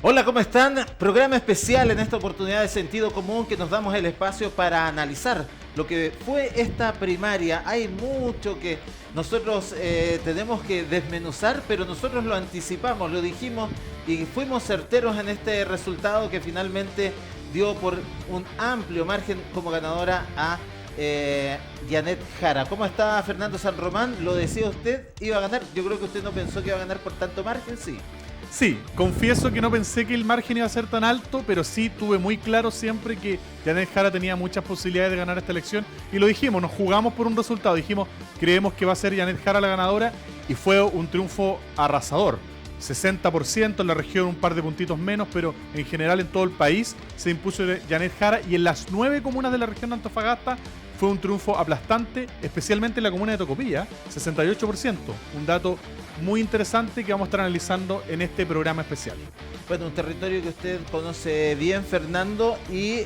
Hola, ¿cómo están? Programa especial en esta oportunidad de Sentido Común que nos damos el espacio para analizar lo que fue esta primaria. Hay mucho que nosotros tenemos que desmenuzar, pero nosotros lo anticipamos, lo dijimos y fuimos certeros en este resultado que finalmente dio por un amplio margen como ganadora a Janet Jara. ¿Cómo está Fernando San Román? ¿Lo decía usted? ¿Iba a ganar? Yo creo que usted no pensó que iba a ganar por tanto margen, sí. Sí, confieso que no pensé que el margen iba a ser tan alto, pero sí tuve muy claro siempre que Janet Jara tenía muchas posibilidades de ganar esta elección. Y lo dijimos, nos jugamos por un resultado. Dijimos, creemos que va a ser Janet Jara la ganadora y fue un triunfo arrasador. 60% en la región, un par de puntitos menos, pero en general en todo el país se impuso Janet Jara y en las 9 comunas de la región de Antofagasta fue un triunfo aplastante, especialmente en la comuna de Tocopilla, 68%, un dato muy interesante que vamos a estar analizando en este programa especial. Bueno, un territorio que usted conoce bien, Fernando, y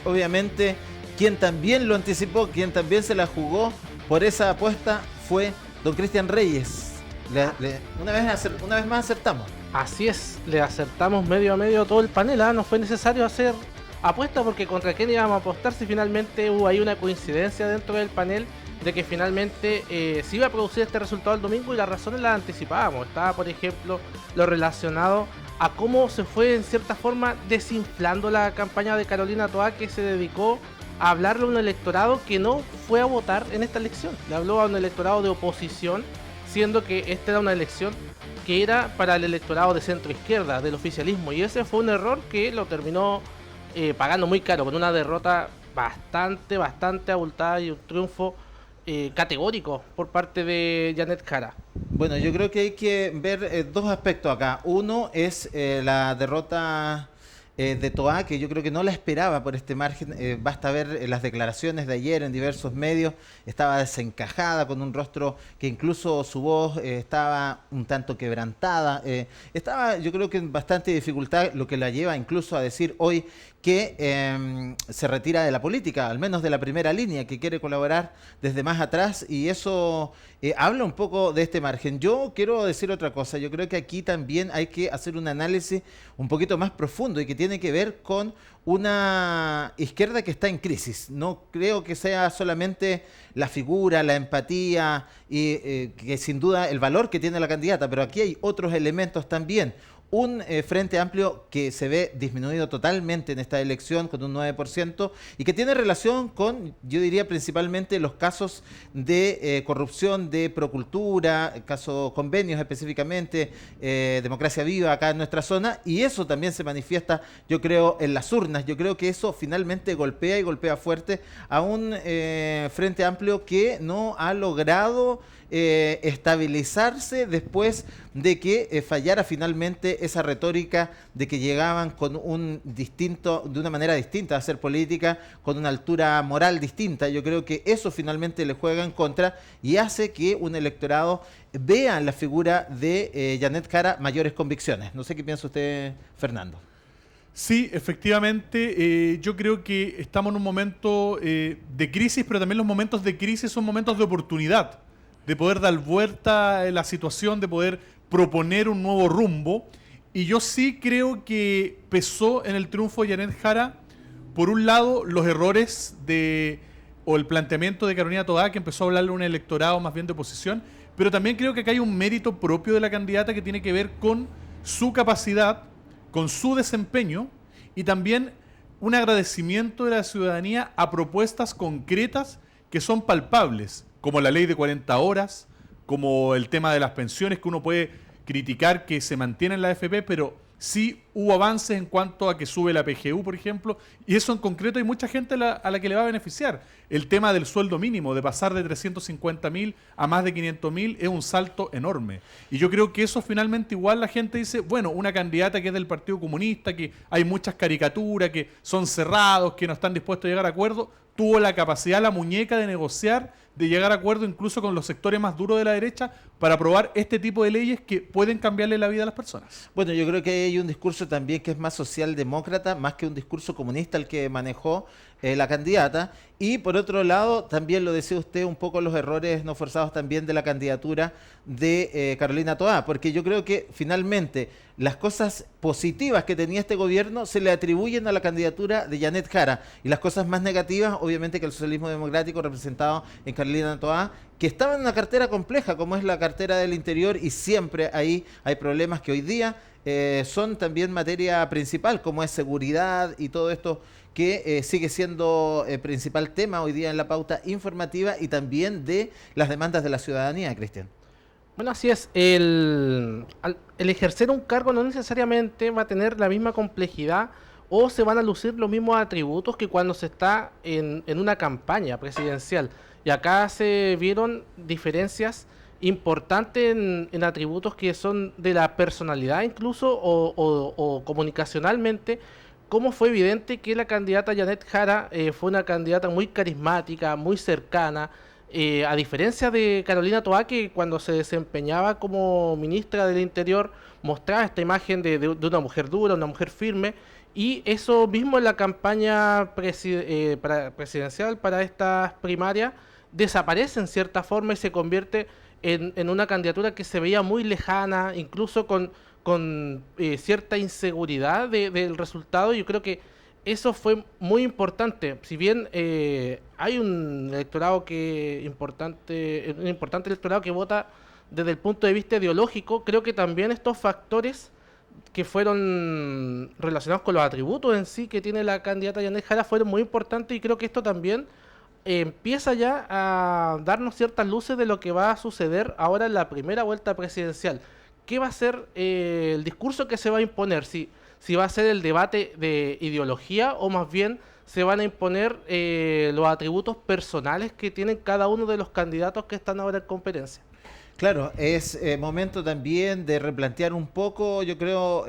obviamente quien también lo anticipó, quien también se la jugó por esa apuesta fue don Cristian Reyes. Una vez más acertamos. Así es, le acertamos medio a medio todo el panel, no fue necesario hacer apuesta porque contra quién íbamos a apostar si finalmente hubo ahí una coincidencia dentro del panel de que finalmente se iba a producir este resultado el domingo y las razones las anticipábamos. Estaba, por ejemplo, lo relacionado a cómo se fue en cierta forma desinflando la campaña de Carolina Toá, que se dedicó a hablarle a un electorado que no fue a votar en esta elección. Le habló a un electorado de oposición, siendo que esta era una elección que era para el electorado de centro izquierda, del oficialismo, y ese fue un error que lo terminó pagando muy caro, con una derrota bastante abultada y un triunfo categórico por parte de Janet Jara. Bueno, yo creo que hay que ver dos aspectos acá. Uno es la derrota de Toá, que yo creo que no la esperaba por este margen. Basta ver las declaraciones de ayer en diversos medios. Estaba desencajada, con un rostro que incluso su voz estaba un tanto quebrantada. Estaba, yo creo que en bastante dificultad, lo que la lleva incluso a decir hoy que se retira de la política, al menos de la primera línea, que quiere colaborar desde más atrás, y eso habla un poco de este margen. Yo quiero decir otra cosa, yo creo que aquí también hay que hacer un análisis un poquito más profundo y que tiene que ver con una izquierda que está en crisis. No creo que sea solamente la figura, la empatía y que sin duda el valor que tiene la candidata, pero aquí hay otros elementos también. Un Frente Amplio que se ve disminuido totalmente en esta elección con un 9% y que tiene relación con, yo diría principalmente, los casos de corrupción de Procultura, casos convenios específicamente, Democracia Viva acá en nuestra zona, y eso también se manifiesta, yo creo, en las urnas. Yo creo que eso finalmente golpea y golpea fuerte a un Frente Amplio que no ha logrado estabilizarse después de que fallara finalmente esa retórica de que llegaban con de una manera distinta a hacer política, con una altura moral distinta. Yo creo que eso finalmente le juega en contra y hace que un electorado vea en la figura de Janet Jara mayores convicciones. No sé qué piensa usted, Fernando. Sí, efectivamente, yo creo que estamos en un momento de crisis, pero también los momentos de crisis son momentos de oportunidad, de poder dar vuelta a la situación, de poder proponer un nuevo rumbo. Y yo sí creo que pesó en el triunfo de Janet Jara, por un lado, los errores o el planteamiento de Carolina Toá, que empezó a hablarle a un electorado más bien de oposición, pero también creo que acá hay un mérito propio de la candidata que tiene que ver con su capacidad, con su desempeño y también un agradecimiento de la ciudadanía a propuestas concretas que son palpables, como la ley de 40 horas, como el tema de las pensiones, que uno puede criticar que se mantiene en la AFP, pero sí hubo avances en cuanto a que sube la PGU, por ejemplo, y eso en concreto hay mucha gente a la que le va a beneficiar. El tema del sueldo mínimo, de pasar de 350.000 a más de 500.000, es un salto enorme. Y yo creo que eso finalmente igual la gente dice, bueno, una candidata que es del Partido Comunista, que hay muchas caricaturas, que son cerrados, que no están dispuestos a llegar a acuerdos, tuvo la capacidad, la muñeca de negociar, de llegar a acuerdo incluso con los sectores más duros de la derecha, para aprobar este tipo de leyes que pueden cambiarle la vida a las personas. Bueno, yo creo que hay un discurso también que es más socialdemócrata, más que un discurso comunista el que manejó la candidata. Y por otro lado, también lo decía usted, un poco los errores no forzados también de la candidatura de Carolina Toá, porque yo creo que finalmente las cosas positivas que tenía este gobierno se le atribuyen a la candidatura de Janet Jara, y las cosas más negativas, obviamente, que el socialismo democrático representado en Carolina Toá, que estaba en una cartera compleja como es la cartera del Interior, y siempre ahí hay problemas que hoy día son también materia principal, como es seguridad y todo esto que sigue siendo principal tema hoy día en la pauta informativa y también de las demandas de la ciudadanía, Cristian. Bueno, así es. El ejercer un cargo no necesariamente va a tener la misma complejidad o se van a lucir los mismos atributos que cuando se está en una campaña presidencial. Y acá se vieron diferencias importantes en atributos que son de la personalidad incluso o comunicacionalmente, como fue evidente que la candidata Janet Jara fue una candidata muy carismática, muy cercana, a diferencia de Carolina Toá, que cuando se desempeñaba como ministra del Interior mostraba esta imagen de una mujer dura, una mujer firme, y eso mismo en la campaña presidencial para estas primarias desaparece en cierta forma y se convierte en una candidatura que se veía muy lejana, incluso con cierta inseguridad del resultado. Yo creo que eso fue muy importante. Si bien hay un electorado un importante electorado que vota desde el punto de vista ideológico, creo que también estos factores que fueron relacionados con los atributos en sí que tiene la candidata Janet Jara fueron muy importantes, y creo que esto también empieza ya a darnos ciertas luces de lo que va a suceder ahora en la primera vuelta presidencial. ¿Qué va a ser el discurso que se va a imponer? Si va a ser el debate de ideología o más bien se van a imponer los atributos personales que tienen cada uno de los candidatos que están ahora en competencia. Claro, es momento también de replantear un poco, yo creo,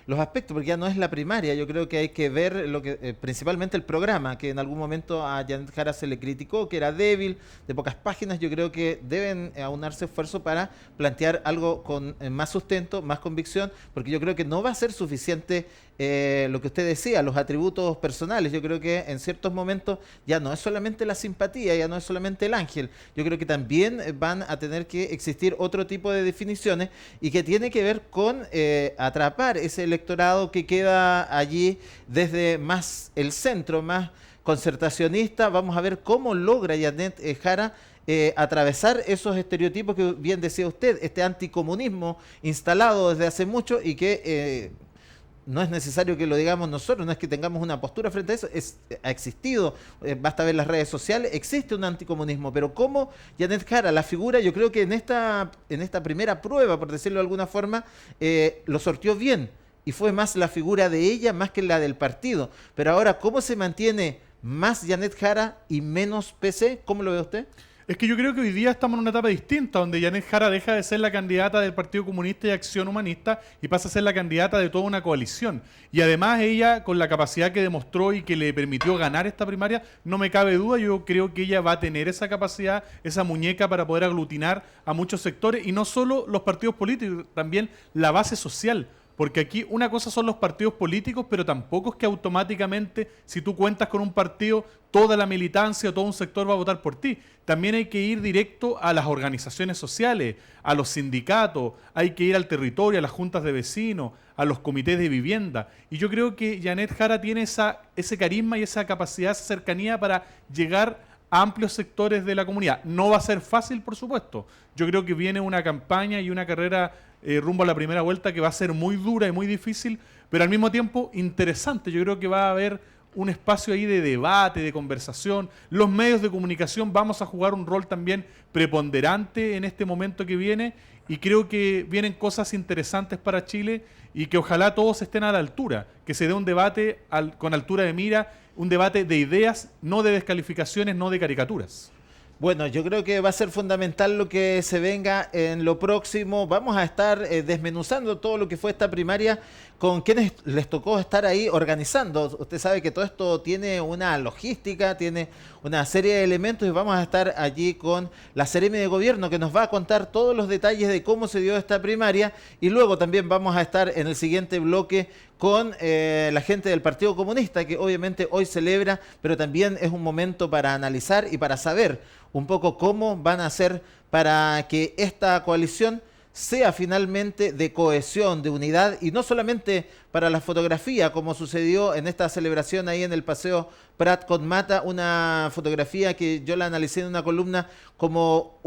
los aspectos, porque ya no es la primaria. Yo creo que hay que ver lo que principalmente el programa, que en algún momento a Janet Jara se le criticó, que era débil, de pocas páginas. Yo creo que deben aunarse esfuerzos para plantear algo con más sustento, más convicción, porque yo creo que no va a ser suficiente lo que usted decía, los atributos personales. Yo creo que en ciertos momentos ya no es solamente la simpatía, ya no es solamente el ángel. Yo creo que también van a tener que existir otro tipo de definiciones, y que tiene que ver con atrapar ese electorado que queda allí desde más el centro, más concertacionista. Vamos a ver cómo logra Janet Jara atravesar esos estereotipos que bien decía usted, este anticomunismo instalado desde hace mucho y que no es necesario que lo digamos nosotros, no es que tengamos una postura frente a eso, ha existido, basta ver las redes sociales, existe un anticomunismo, pero como Janet Jara, la figura, yo creo que en esta primera prueba, por decirlo de alguna forma, lo sorteó bien, y fue más la figura de ella más que la del partido. Pero ahora, ¿cómo se mantiene más Janet Jara y menos PC? ¿Cómo lo ve usted? Es que yo creo que hoy día estamos en una etapa distinta, donde Janet Jara deja de ser la candidata del Partido Comunista y Acción Humanista y pasa a ser la candidata de toda una coalición. Y además ella, con la capacidad que demostró y que le permitió ganar esta primaria, no me cabe duda, yo creo que ella va a tener esa capacidad, esa muñeca para poder aglutinar a muchos sectores, y no solo los partidos políticos, también la base social. Porque aquí una cosa son los partidos políticos, pero tampoco es que automáticamente, si tú cuentas con un partido, toda la militancia o todo un sector va a votar por ti. También hay que ir directo a las organizaciones sociales, a los sindicatos, hay que ir al territorio, a las juntas de vecinos, a los comités de vivienda. Y yo creo que Janet Jara tiene ese carisma y esa capacidad, esa cercanía para llegar a amplios sectores de la comunidad. No va a ser fácil, por supuesto. Yo creo que viene una campaña y una carrera rumbo a la primera vuelta que va a ser muy dura y muy difícil, pero al mismo tiempo interesante. Yo creo que va a haber un espacio ahí de debate, de conversación. Los medios de comunicación vamos a jugar un rol también preponderante en este momento que viene, y creo que vienen cosas interesantes para Chile y que ojalá todos estén a la altura, que se dé un debate con altura de mira, un debate de ideas, no de descalificaciones, no de caricaturas. Bueno, yo creo que va a ser fundamental lo que se venga en lo próximo. Vamos a estar desmenuzando todo lo que fue esta primaria con quienes les tocó estar ahí organizando. Usted sabe que todo esto tiene una logística, tiene una serie de elementos y vamos a estar allí con la Seremi de Gobierno que nos va a contar todos los detalles de cómo se dio esta primaria y luego también vamos a estar en el siguiente bloque con la gente del Partido Comunista que obviamente hoy celebra, pero también es un momento para analizar y para saber un poco cómo van a hacer para que esta coalición sea finalmente de cohesión, de unidad y no solamente para la fotografía, como sucedió en esta celebración ahí en el Paseo Prat con Mata, una fotografía que yo la analicé en una columna como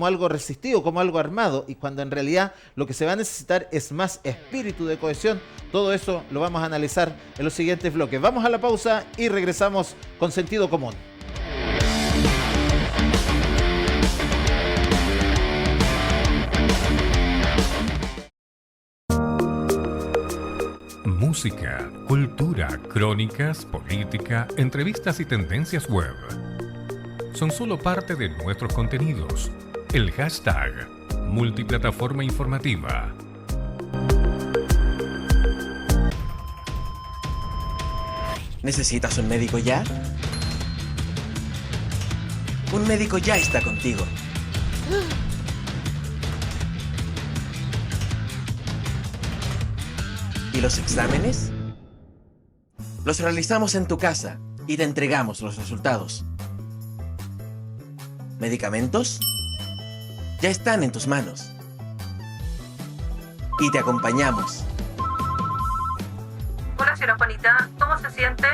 algo resistido, como algo armado, y cuando en realidad lo que se va a necesitar es más espíritu de cohesión. Todo eso lo vamos a analizar en los siguientes bloques. Vamos a la pausa y regresamos con Sentido Común. Música, cultura, crónicas, política, entrevistas y tendencias web. Son solo parte de nuestros contenidos. El hashtag Multiplataforma Informativa. ¿Necesitas un médico ya? Un médico ya está contigo. ¿Y los exámenes? Los realizamos en tu casa y te entregamos los resultados. ¿Medicamentos? Ya están en tus manos. Y te acompañamos. Hola, señora Juanita, ¿cómo se siente?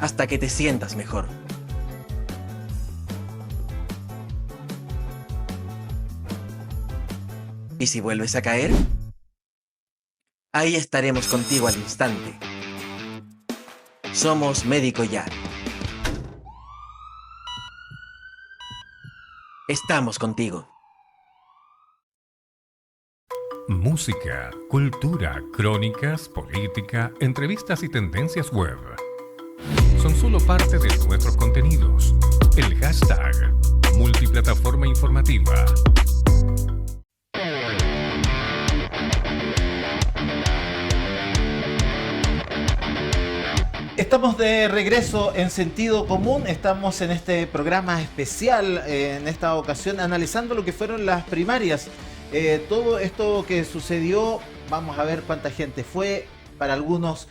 Hasta que te sientas mejor. ¿Y si vuelves a caer? Ahí estaremos contigo al instante. Somos Médico Ya. Estamos contigo. Música, cultura, crónicas, política, entrevistas y tendencias web. Son solo parte de nuestros contenidos. El hashtag Multiplataforma Informativa. Estamos de regreso en Sentido Común, estamos en este programa especial, en esta ocasión, analizando lo que fueron las primarias. Todo esto que sucedió, vamos a ver cuánta gente fue, para algunos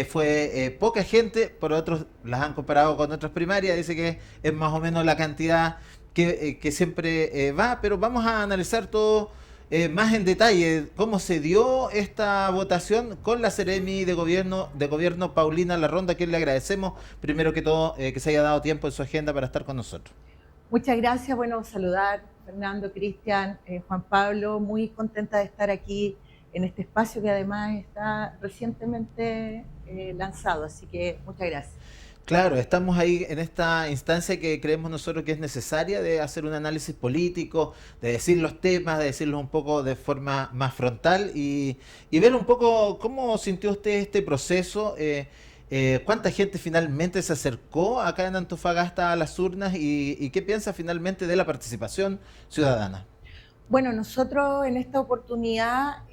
fue poca gente, por otros las han comparado con otras primarias, dice que es más o menos la cantidad que siempre va, pero vamos a analizar todo más en detalle cómo se dio esta votación con la Seremi de Gobierno Paulina Larronda, a quien le agradecemos primero que todo que se haya dado tiempo en su agenda para estar con nosotros. Muchas gracias, bueno, saludar Fernando, Cristian, Juan Pablo, muy contenta de estar aquí en este espacio que además está recientemente lanzado, así que muchas gracias. Claro, estamos ahí en esta instancia que creemos nosotros que es necesaria de hacer un análisis político, de decir los temas, de decirlos un poco de forma más frontal y ver un poco cómo sintió usted este proceso, cuánta gente finalmente se acercó acá en Antofagasta a las urnas y qué piensa finalmente de la participación ciudadana. Bueno, nosotros en esta oportunidad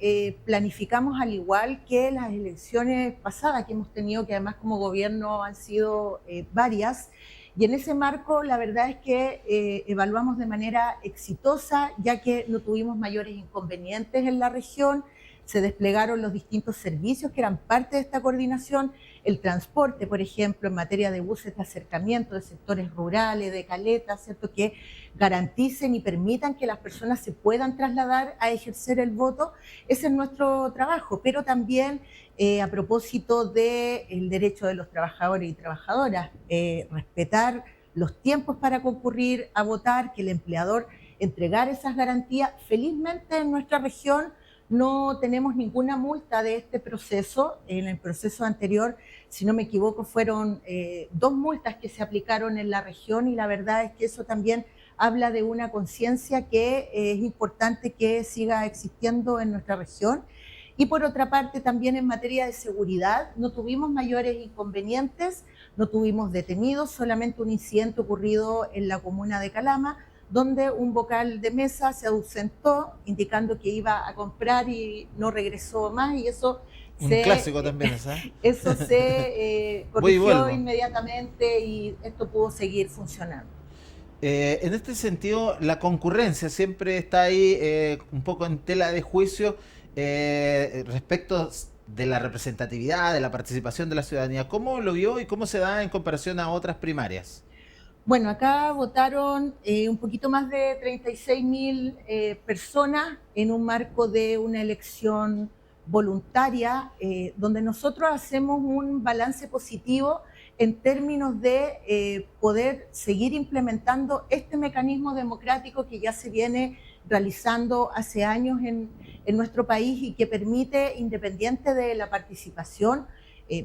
planificamos al igual que las elecciones pasadas que hemos tenido, que además como gobierno han sido varias, y en ese marco la verdad es que evaluamos de manera exitosa, ya que no tuvimos mayores inconvenientes en la región, se desplegaron los distintos servicios que eran parte de esta coordinación, el transporte, por ejemplo, en materia de buses de acercamiento de sectores rurales, de caletas, ¿cierto?, que garanticen y permitan que las personas se puedan trasladar a ejercer el voto. Ese es nuestro trabajo, pero también a propósito del derecho de los trabajadores y trabajadoras, respetar los tiempos para concurrir a votar, que el empleador entregar esas garantías. Felizmente en nuestra región no tenemos ninguna multa de este proceso. En el proceso anterior, si no me equivoco, fueron 2 multas que se aplicaron en la región y la verdad es que eso también habla de una conciencia que es importante que siga existiendo en nuestra región. Y por otra parte, también en materia de seguridad, no tuvimos mayores inconvenientes, no tuvimos detenidos, solamente un incidente ocurrido en la comuna de Calama, donde un vocal de mesa se ausentó indicando que iba a comprar y no regresó más, y eso Un clásico también, ¿sabes? Eso se Voy y corrigió vuelvo. inmediatamente y esto pudo seguir funcionando. En este sentido, la concurrencia siempre está ahí un poco en tela de juicio respecto de la representatividad, de la participación de la ciudadanía. ¿Cómo lo vio y cómo se da en comparación a otras primarias? Bueno, acá votaron un poquito más de 36.000 personas en un marco de una elección voluntaria, donde nosotros hacemos un balance positivo en términos de poder seguir implementando este mecanismo democrático que ya se viene realizando hace años en nuestro país y que permite, independiente de la participación,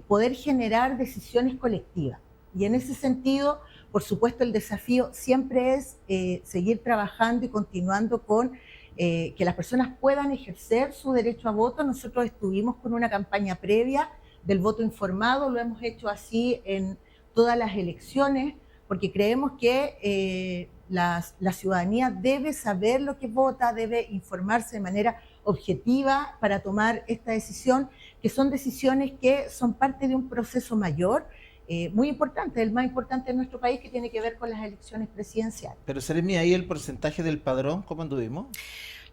poder generar decisiones colectivas. Y en ese sentido, por supuesto, el desafío siempre es seguir trabajando y continuando con que las personas puedan ejercer su derecho a voto. Nosotros estuvimos con una campaña previa del voto informado, lo hemos hecho así en todas las elecciones, porque creemos que la ciudadanía debe saber lo que vota, debe informarse de manera objetiva para tomar esta decisión, que son decisiones que son parte de un proceso mayor, muy importante, el más importante en nuestro país, que tiene que ver con las elecciones presidenciales. Pero Seremi, ahí el porcentaje del padrón, ¿cómo anduvimos?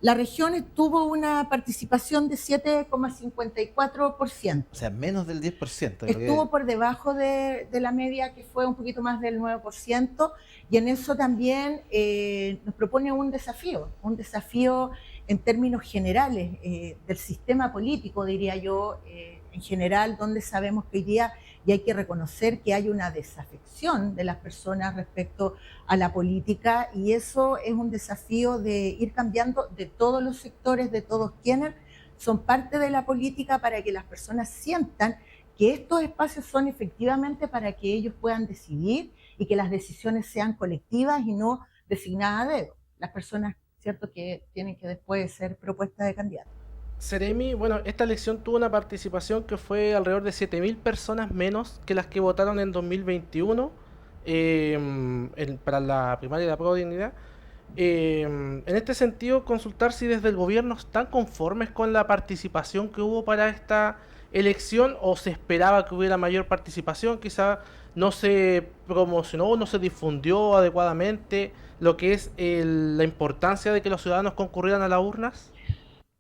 La región tuvo una participación de 7,54%. O sea, menos del 10%. Estuvo por debajo de la media, que fue un poquito más del 9%, y en eso también nos propone un desafío en términos generales del sistema político, diría yo, en general, donde sabemos que hoy día y hay que reconocer que hay una desafección de las personas respecto a la política, y eso es un desafío de ir cambiando de todos los sectores, de todos quienes son parte de la política, para que las personas sientan que estos espacios son efectivamente para que ellos puedan decidir y que las decisiones sean colectivas y no designadas a dedo. Las personas, cierto, que tienen que después ser propuestas de candidatos. Seremi, bueno, esta elección tuvo una participación que fue alrededor de 7.000 personas menos que las que votaron en 2021 para la primaria de la Prueba de Dignidad. En este sentido, consultar si desde el gobierno están conformes con la participación que hubo para esta elección, o se esperaba que hubiera mayor participación. Quizá no se promocionó, no se difundió adecuadamente lo que es la importancia de que los ciudadanos concurrieran a las urnas.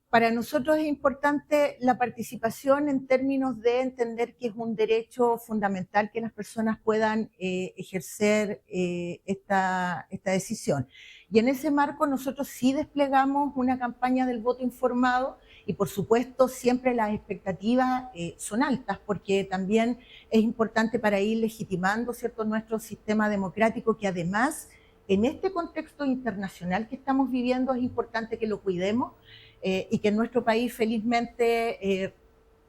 Para nosotros es importante la participación en términos de entender que es un derecho fundamental que las personas puedan ejercer esta decisión. Y en ese marco nosotros sí desplegamos una campaña del voto informado, y por supuesto siempre las expectativas son altas, porque también es importante para ir legitimando, ¿cierto?, nuestro sistema democrático, que además en este contexto internacional que estamos viviendo es importante que lo cuidemos. Y que en nuestro país felizmente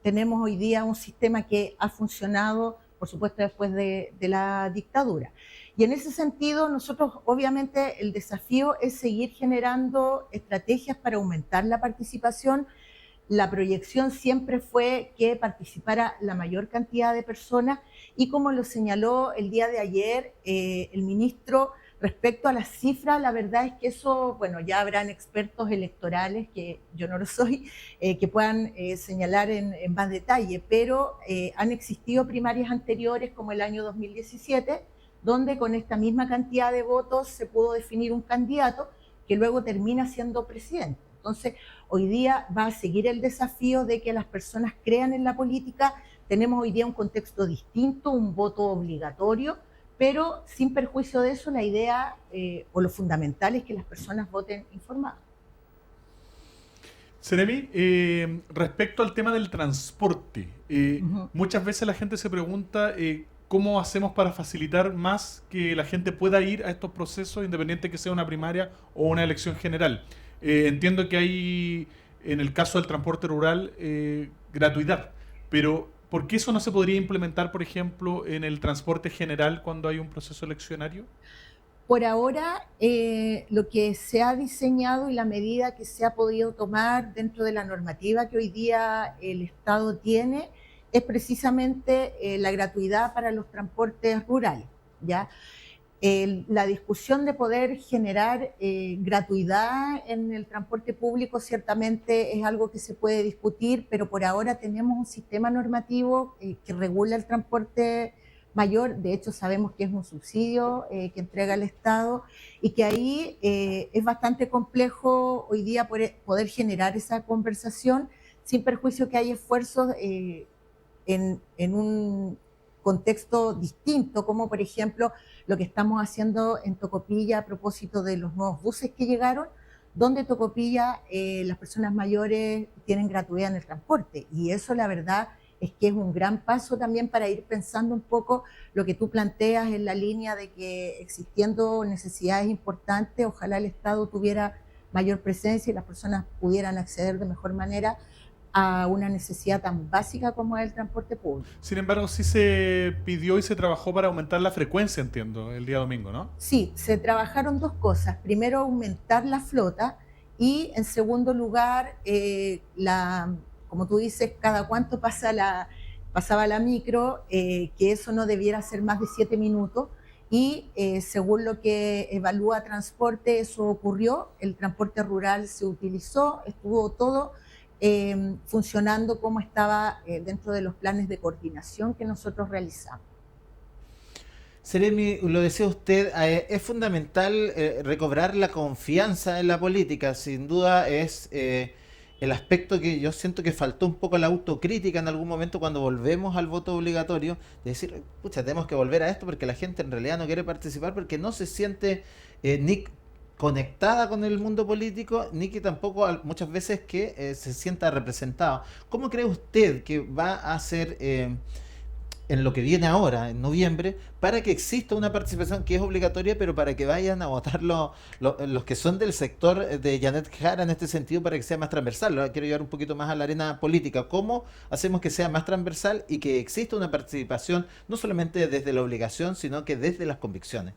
tenemos hoy día un sistema que ha funcionado, por supuesto, después de la dictadura. Y en ese sentido, nosotros obviamente el desafío es seguir generando estrategias para aumentar la participación. La proyección siempre fue que participara la mayor cantidad de personas, y como lo señaló el día de ayer el ministro, respecto a las cifras, la verdad es que eso, bueno, ya habrán expertos electorales, que yo no lo soy, que puedan señalar en más detalle, pero han existido primarias anteriores, como el año 2017, donde con esta misma cantidad de votos se pudo definir un candidato que luego termina siendo presidente. Entonces, hoy día va a seguir el desafío de que las personas crean en la política. Tenemos hoy día un contexto distinto, un voto obligatorio, pero sin perjuicio de eso, la idea o lo fundamental es que las personas voten informadas. Seremi, respecto al tema del transporte, muchas veces la gente se pregunta cómo hacemos para facilitar más que la gente pueda ir a estos procesos, independiente que sea una primaria o una elección general. Entiendo que hay, en el caso del transporte rural, gratuidad, pero ¿por qué eso no se podría implementar, por ejemplo, en el transporte general cuando hay un proceso eleccionario? Por ahora, lo que se ha diseñado y la medida que se ha podido tomar dentro de la normativa que hoy día el Estado tiene es precisamente la gratuidad para los transportes rurales, ¿ya? La discusión de poder generar gratuidad en el transporte público ciertamente es algo que se puede discutir, pero por ahora tenemos un sistema normativo que regula el transporte mayor. De hecho, sabemos que es un subsidio que entrega el Estado y que ahí es bastante complejo hoy día poder generar esa conversación sin perjuicio que hay esfuerzos en un contexto distinto, como por ejemplo lo que estamos haciendo en Tocopilla a propósito de los nuevos buses que llegaron, donde Tocopilla las personas mayores tienen gratuidad en el transporte. Y eso la verdad es que es un gran paso también para ir pensando un poco lo que tú planteas en la línea de que existiendo necesidades importantes, ojalá el Estado tuviera mayor presencia y las personas pudieran acceder de mejor manera a una necesidad tan básica como es el transporte público. Sin embargo, sí se pidió y se trabajó para aumentar la frecuencia, entiendo, el día domingo, ¿no? Sí, se trabajaron dos cosas. Primero, aumentar la flota y, en segundo lugar, como tú dices, cada cuánto pasaba la micro, que eso no debiera ser más de 7 minutos. Y según lo que evalúa Transporte, eso ocurrió. El transporte rural se utilizó, estuvo todo funcionando como estaba dentro de los planes de coordinación que nosotros realizamos. Seremi, lo decía usted, es fundamental recobrar la confianza en la política. Sin duda es el aspecto que yo siento que faltó un poco la autocrítica en algún momento cuando volvemos al voto obligatorio, de decir, pucha, tenemos que volver a esto porque la gente en realidad no quiere participar porque no se siente ni conectada con el mundo político, ni que tampoco muchas veces que se sienta representado. ¿Cómo cree usted que va a ser en lo que viene ahora, en noviembre, para que exista una participación que es obligatoria, pero para que vayan a votar los que son del sector de Janet Jara en este sentido, para que sea más transversal? Lo quiero llevar un poquito más a la arena política. ¿Cómo hacemos que sea más transversal y que exista una participación no solamente desde la obligación, sino que desde las convicciones?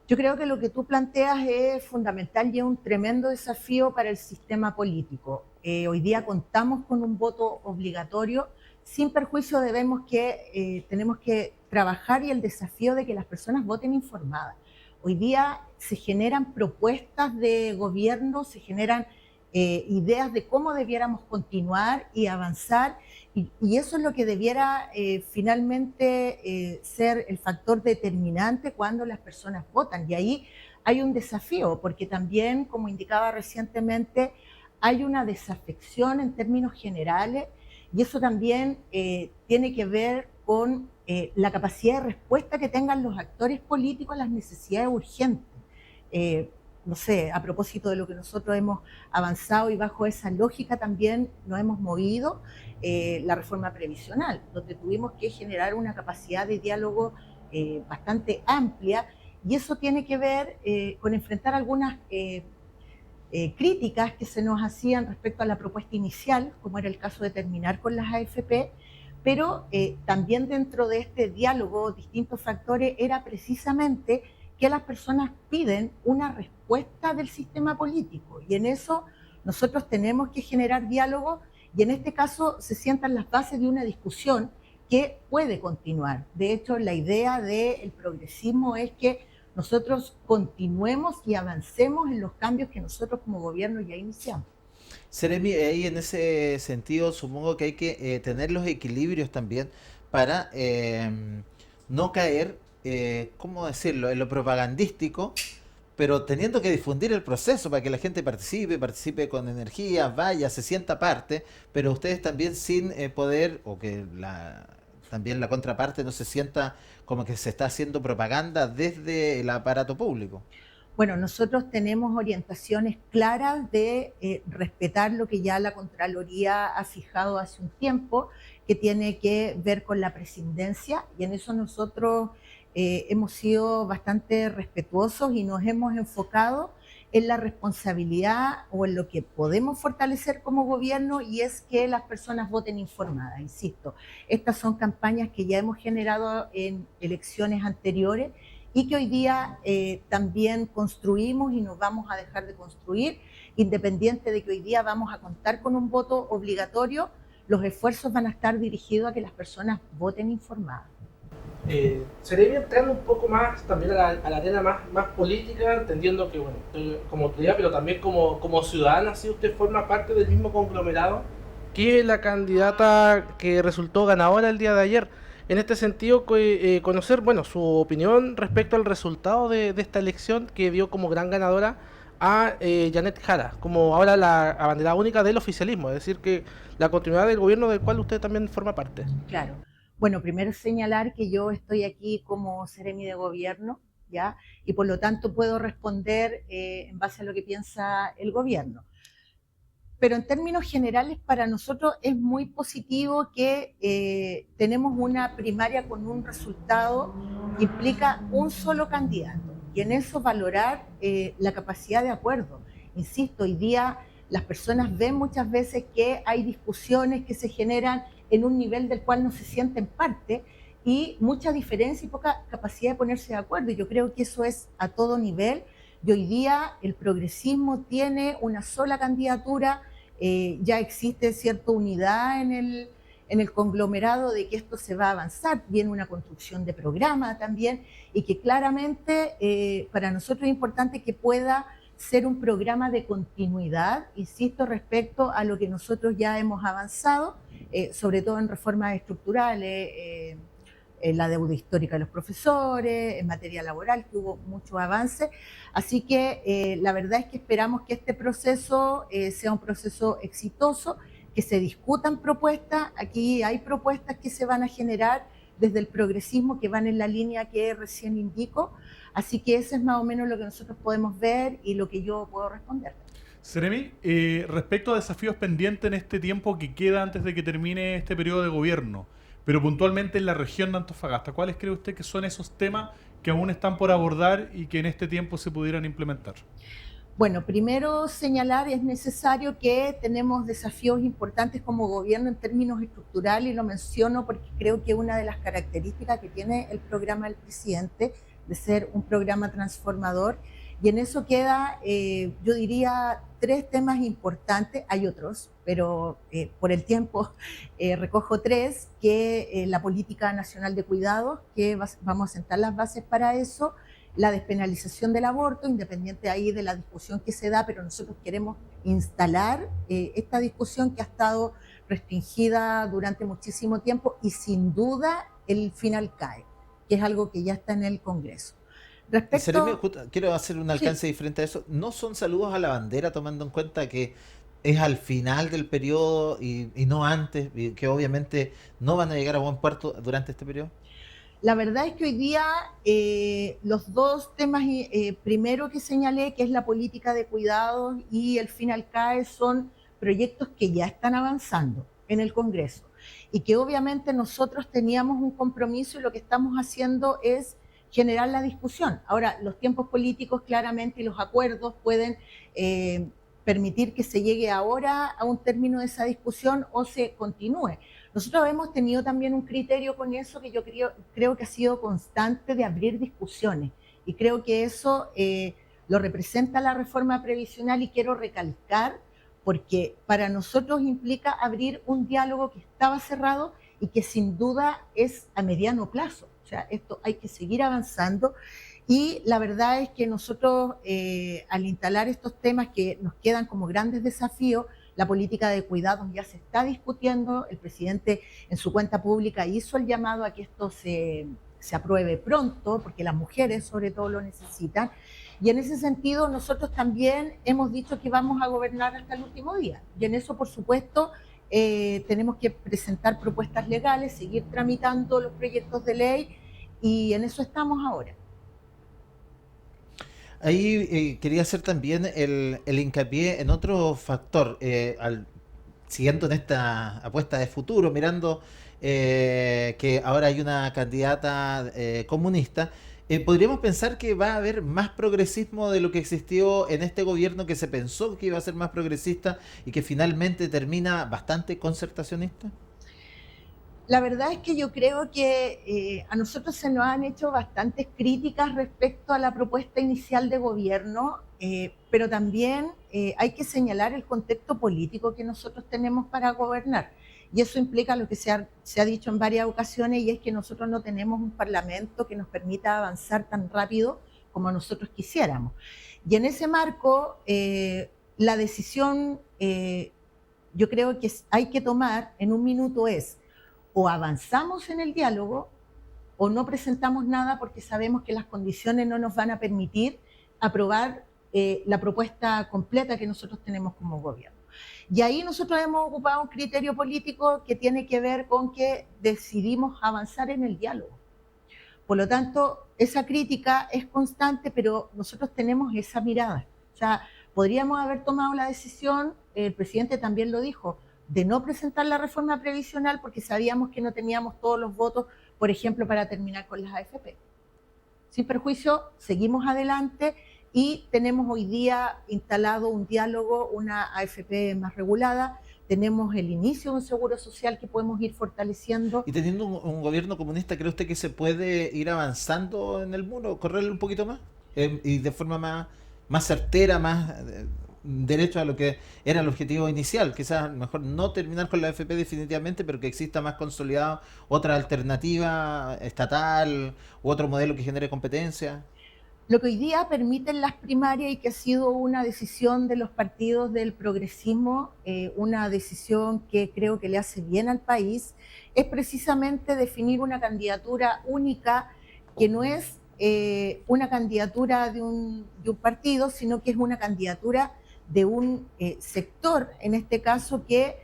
Yo creo que lo que tú planteas es fundamental y es un tremendo desafío para el sistema político. Hoy día contamos con un voto obligatorio. Sin perjuicio tenemos que trabajar y el desafío de que las personas voten informadas. Hoy día se generan propuestas de gobierno, se generan ideas de cómo debiéramos continuar y avanzar, y eso es lo que debiera finalmente ser el factor determinante cuando las personas votan. Y ahí hay un desafío, porque también, como indicaba recientemente, hay una desafección en términos generales, y eso también tiene que ver con la capacidad de respuesta que tengan los actores políticos a las necesidades urgentes. No sé, a propósito de lo que nosotros hemos avanzado y bajo esa lógica también nos hemos movido, la reforma previsional, donde tuvimos que generar una capacidad de diálogo bastante amplia, y eso tiene que ver con enfrentar algunas críticas que se nos hacían respecto a la propuesta inicial, como era el caso de terminar con las AFP, pero también dentro de este diálogo, distintos factores, era precisamente que las personas piden una respuesta del sistema político, y en eso nosotros tenemos que generar diálogo, y en este caso se sientan las bases de una discusión que puede continuar. De hecho, la idea del progresismo es que nosotros continuemos y avancemos en los cambios que nosotros como gobierno ya iniciamos. Seremi, ahí en ese sentido supongo que hay que tener los equilibrios también para no caer, ¿cómo decirlo?, en lo propagandístico, pero teniendo que difundir el proceso para que la gente participe con energía, vaya, se sienta parte, pero ustedes también sin poder, o que también la contraparte no se sienta como que se está haciendo propaganda desde el aparato público. Bueno, nosotros tenemos orientaciones claras de respetar lo que ya la Contraloría ha fijado hace un tiempo, que tiene que ver con la presidencia, y en eso nosotros hemos sido bastante respetuosos y nos hemos enfocado en la responsabilidad o en lo que podemos fortalecer como gobierno, y es que las personas voten informadas. Insisto, estas son campañas que ya hemos generado en elecciones anteriores y que hoy día también construimos y nos vamos a dejar de construir, independiente de que hoy día vamos a contar con un voto obligatorio. Los esfuerzos van a estar dirigidos a que las personas voten informadas. Sería entrando un poco más también a la arena más política, entendiendo que, bueno, como autoridad, pero también como ciudadana, si usted forma parte del mismo conglomerado que la candidata que resultó ganadora el día de ayer. En este sentido, conocer, bueno, su opinión respecto al resultado de esta elección que dio como gran ganadora a Janet Jara, como ahora la abanderada única del oficialismo, es decir, que la continuidad del gobierno del cual usted también forma parte. Claro. Bueno, primero señalar que yo estoy aquí como seremi de gobierno, ¿ya? Y por lo tanto puedo responder en base a lo que piensa el gobierno. Pero en términos generales para nosotros es muy positivo que tenemos una primaria con un resultado que implica un solo candidato y en eso valorar la capacidad de acuerdo. Insisto, hoy día las personas ven muchas veces que hay discusiones que se generan en un nivel del cual no se sienten parte y mucha diferencia y poca capacidad de ponerse de acuerdo. Y yo creo que eso es a todo nivel. Y hoy día el progresismo tiene una sola candidatura, ya existe cierta unidad en el conglomerado de que esto se va a avanzar, viene una construcción de programa también, y que claramente para nosotros es importante que pueda ser un programa de continuidad, insisto, respecto a lo que nosotros ya hemos avanzado, sobre todo en reformas estructurales, en la deuda histórica de los profesores, en materia laboral, que hubo mucho avance. Así que la verdad es que esperamos que este proceso sea un proceso exitoso, que se discutan propuestas. Aquí hay propuestas que se van a generar desde el progresismo que van en la línea que recién indico. Así que eso es más o menos lo que nosotros podemos ver y lo que yo puedo responder. Seremi, respecto a desafíos pendientes en este tiempo que queda antes de que termine este periodo de gobierno, pero puntualmente en la región de Antofagasta, ¿cuáles cree usted que son esos temas que aún están por abordar y que en este tiempo se pudieran implementar? Bueno, primero señalar, es necesario que tenemos desafíos importantes como gobierno en términos estructurales, y lo menciono porque creo que una de las características que tiene el programa del presidente de ser un programa transformador, y en eso queda, yo diría, 3 temas importantes, hay otros, pero por el tiempo recojo 3, que la política nacional de cuidados, que vamos a sentar las bases para eso, la despenalización del aborto, independiente ahí de la discusión que se da, pero nosotros queremos instalar esta discusión que ha estado restringida durante muchísimo tiempo y sin duda el final cae, que es algo que ya está en el Congreso. Seremi, quiero hacer un alcance diferente a eso. ¿No son saludos a la bandera tomando en cuenta que es al final del periodo y no antes, y que obviamente no van a llegar a buen puerto durante este periodo? La verdad es que hoy día los 2 temas primero que señalé, que es la política de cuidados y el final CAE, son proyectos que ya están avanzando en el Congreso y que obviamente nosotros teníamos un compromiso y lo que estamos haciendo es generar la discusión. Ahora, los tiempos políticos claramente y los acuerdos pueden permitir que se llegue ahora a un término de esa discusión o se continúe. Nosotros hemos tenido también un criterio con eso que yo creo que ha sido constante de abrir discusiones y creo que eso lo representa la reforma previsional y quiero recalcar porque para nosotros implica abrir un diálogo que estaba cerrado y que sin duda es a mediano plazo. O sea, esto hay que seguir avanzando y la verdad es que nosotros al instalar estos temas que nos quedan como grandes desafíos, la política de cuidados ya se está discutiendo, el presidente en su cuenta pública hizo el llamado a que esto se apruebe pronto, porque las mujeres sobre todo lo necesitan, y en ese sentido nosotros también hemos dicho que vamos a gobernar hasta el último día, y en eso por supuesto tenemos que presentar propuestas legales, seguir tramitando los proyectos de ley, y en eso estamos ahora. Ahí quería hacer también el hincapié en otro factor, siguiendo en esta apuesta de futuro, mirando que ahora hay una candidata comunista, podríamos pensar que va a haber más progresismo de lo que existió en este gobierno, que se pensó que iba a ser más progresista y que finalmente termina bastante concertacionista. La verdad es que yo creo que a nosotros se nos han hecho bastantes críticas respecto a la propuesta inicial de gobierno, pero también hay que señalar el contexto político que nosotros tenemos para gobernar. Y eso implica lo que se ha dicho en varias ocasiones, y es que nosotros no tenemos un parlamento que nos permita avanzar tan rápido como nosotros quisiéramos. Y en ese marco, la decisión, yo creo que hay que tomar en un minuto es, o avanzamos en el diálogo, o no presentamos nada porque sabemos que las condiciones no nos van a permitir aprobar la propuesta completa que nosotros tenemos como gobierno. Y ahí nosotros hemos ocupado un criterio político que tiene que ver con que decidimos avanzar en el diálogo. Por lo tanto, esa crítica es constante, pero nosotros tenemos esa mirada. O sea, podríamos haber tomado la decisión, el presidente también lo dijo, de no presentar la reforma previsional porque sabíamos que no teníamos todos los votos, por ejemplo, para terminar con las AFP. Sin perjuicio, seguimos adelante y tenemos hoy día instalado un diálogo, una AFP más regulada, tenemos el inicio de un seguro social que podemos ir fortaleciendo. Y teniendo un gobierno comunista, ¿cree usted que se puede ir avanzando en el muro, correrle un poquito más? Y de forma más certera, más derecho a lo que era el objetivo inicial. Quizás mejor no terminar con la AFP definitivamente, pero que exista más consolidado otra alternativa estatal u otro modelo que genere competencia. Lo que hoy día permiten las primarias y que ha sido una decisión de los partidos del progresismo, una decisión que creo que le hace bien al país, es precisamente definir una candidatura única que no es una candidatura de un partido, sino que es una candidatura de un sector, en este caso, que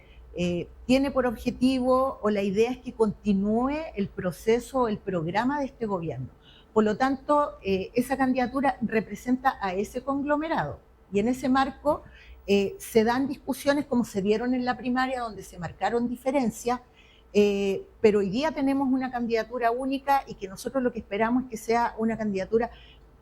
tiene por objetivo, o la idea es que continúe el proceso, el programa de este gobierno. Por lo tanto, esa candidatura representa a ese conglomerado. Y en ese marco se dan discusiones como se dieron en la primaria, donde se marcaron diferencias, pero hoy día tenemos una candidatura única y que nosotros lo que esperamos es que sea una candidatura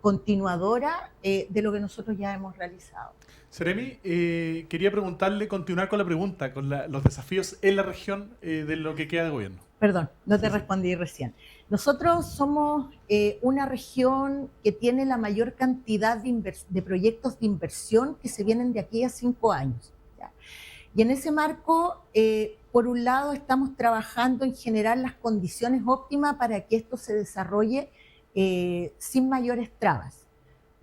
continuadora de lo que nosotros ya hemos realizado. Seremi, quería preguntarle, continuar con la pregunta, con los desafíos en la región de lo que queda de gobierno. Perdón, no te respondí recién. Nosotros somos una región que tiene la mayor cantidad de proyectos de inversión que se vienen de aquí a 5 años. ¿Ya? Y en ese marco, por un lado, estamos trabajando en generar las condiciones óptimas para que esto se desarrolle sin mayores trabas,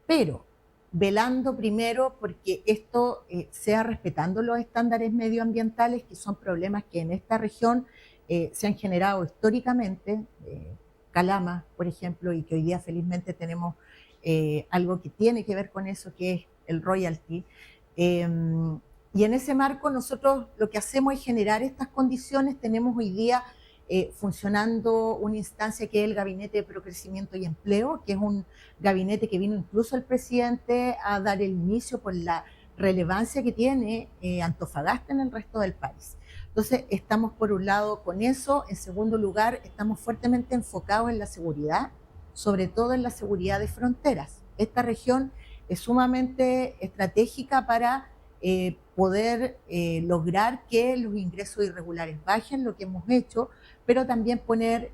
pero velando primero porque esto sea respetando los estándares medioambientales, que son problemas que en esta región se han generado históricamente, Calama, por ejemplo, y que hoy día felizmente tenemos algo que tiene que ver con eso, que es el royalty. Y en ese marco nosotros lo que hacemos es generar estas condiciones. Tenemos hoy día funcionando una instancia que es el Gabinete de Procrecimiento y Empleo, que es un gabinete que vino incluso el presidente a dar el inicio por la relevancia que tiene Antofagasta en el resto del país. Entonces, estamos por un lado con eso. En segundo lugar, estamos fuertemente enfocados en la seguridad, sobre todo en la seguridad de fronteras. Esta región es sumamente estratégica para poder lograr que los ingresos irregulares bajen, lo que hemos hecho, pero también poner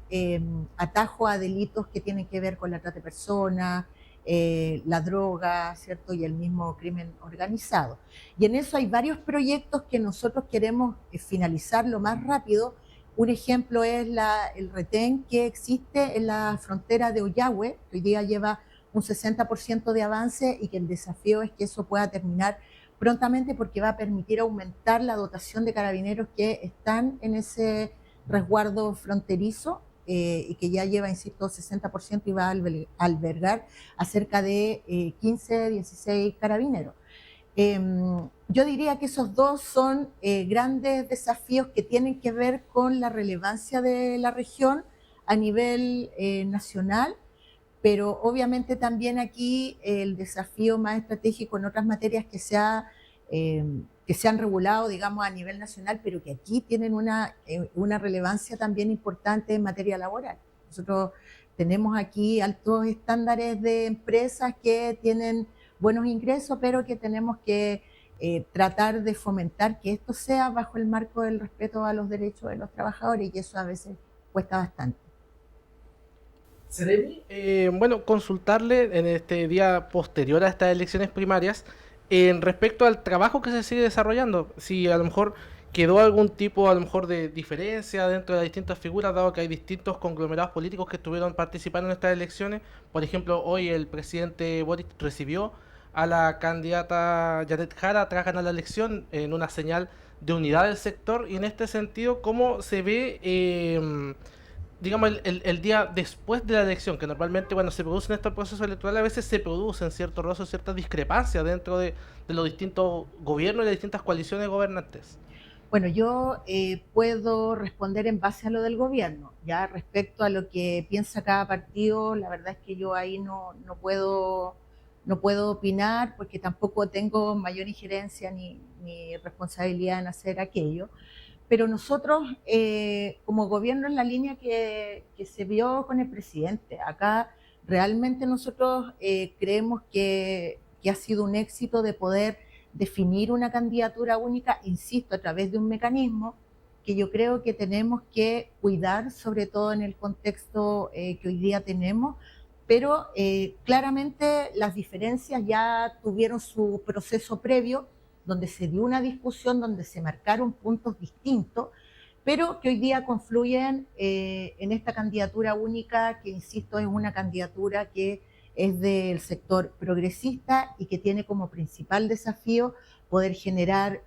atajo a delitos que tienen que ver con la trata de personas, la droga, ¿cierto? Y el mismo crimen organizado. Y en eso hay varios proyectos que nosotros queremos finalizar lo más rápido. Un ejemplo es el retén que existe en la frontera de Ollagüe, que hoy día lleva un 60% de avance, y que el desafío es que eso pueda terminar prontamente, porque va a permitir aumentar la dotación de carabineros que están en ese resguardo fronterizo, y que ya lleva, insisto, 60% y va a albergar a cerca de 15, 16 carabineros. Yo diría que esos dos son grandes desafíos que tienen que ver con la relevancia de la región a nivel nacional, pero obviamente también aquí el desafío más estratégico en otras materias que se han regulado, digamos, a nivel nacional, pero que aquí tienen una relevancia también importante en materia laboral. Nosotros tenemos aquí altos estándares de empresas que tienen buenos ingresos, pero que tenemos que tratar de fomentar que esto sea bajo el marco del respeto a los derechos de los trabajadores, y eso a veces cuesta bastante. Seremi, bueno, consultarle en este día posterior a estas elecciones primarias, respecto al trabajo que se sigue desarrollando, si a lo mejor ¿Quedó algún tipo a lo mejor de diferencia dentro de las distintas figuras, dado que hay distintos conglomerados políticos que estuvieron participando en estas elecciones? Por ejemplo, hoy el presidente Boric recibió a la candidata Janet Jara tras ganar la elección en una señal de unidad del sector, y en este sentido, ¿cómo se ve, digamos, el día después de la elección? Que normalmente cuando se producen estos procesos electorales a veces se producen ciertos rozos, ciertas discrepancias dentro de los distintos gobiernos y las distintas coaliciones gobernantes. Bueno, yo puedo responder en base a lo del gobierno. Ya respecto a lo que piensa cada partido, la verdad es que yo ahí no puedo opinar porque tampoco tengo mayor injerencia ni responsabilidad en hacer aquello. Pero nosotros, como gobierno, en la línea que se vio con el presidente, acá realmente nosotros creemos que ha sido un éxito de poder definir una candidatura única, insisto, a través de un mecanismo que yo creo que tenemos que cuidar, sobre todo en el contexto que hoy día tenemos, pero claramente las diferencias ya tuvieron su proceso previo, donde se dio una discusión, donde se marcaron puntos distintos, pero que hoy día confluyen en esta candidatura única, que insisto, es una candidatura que es del sector progresista y que tiene como principal desafío poder generar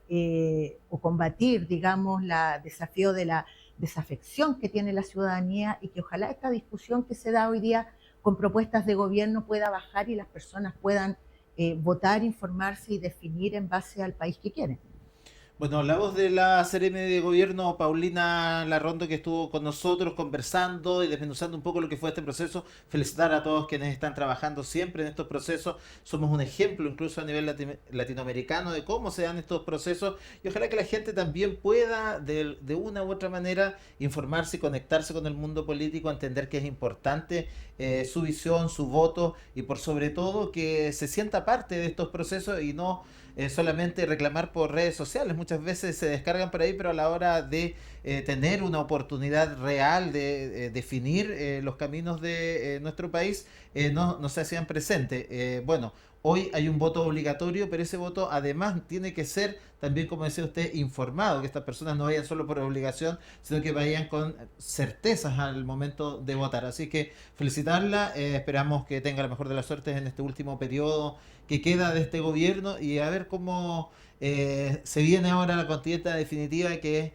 o combatir, digamos, el desafío de la desafección que tiene la ciudadanía, y que ojalá esta discusión que se da hoy día con propuestas de gobierno pueda bajar y las personas puedan votar, informarse y definir en base al país que quieren. Bueno, la voz de la Seremi de Gobierno, Paulina Larrondo, que estuvo con nosotros conversando y desmenuzando un poco lo que fue este proceso. Felicitar a todos quienes están trabajando siempre en estos procesos. Somos un ejemplo incluso a nivel latinoamericano de cómo se dan estos procesos, y ojalá que la gente también pueda de una u otra manera informarse y conectarse con el mundo político, entender que es importante su visión, su voto, y por sobre todo que se sienta parte de estos procesos y no solamente reclamar por redes sociales. Muchas veces se descargan por ahí, pero a la hora de tener una oportunidad real de definir los caminos de nuestro país, no se hacían presentes. Bueno, hoy hay un voto obligatorio, pero ese voto además tiene que ser también, como decía usted, informado, que estas personas no vayan solo por obligación, sino que vayan con certezas al momento de votar. Así que felicitarla, esperamos que tenga la mejor de las suertes en este último periodo que queda de este gobierno, y a ver cómo se viene ahora la contienda definitiva, que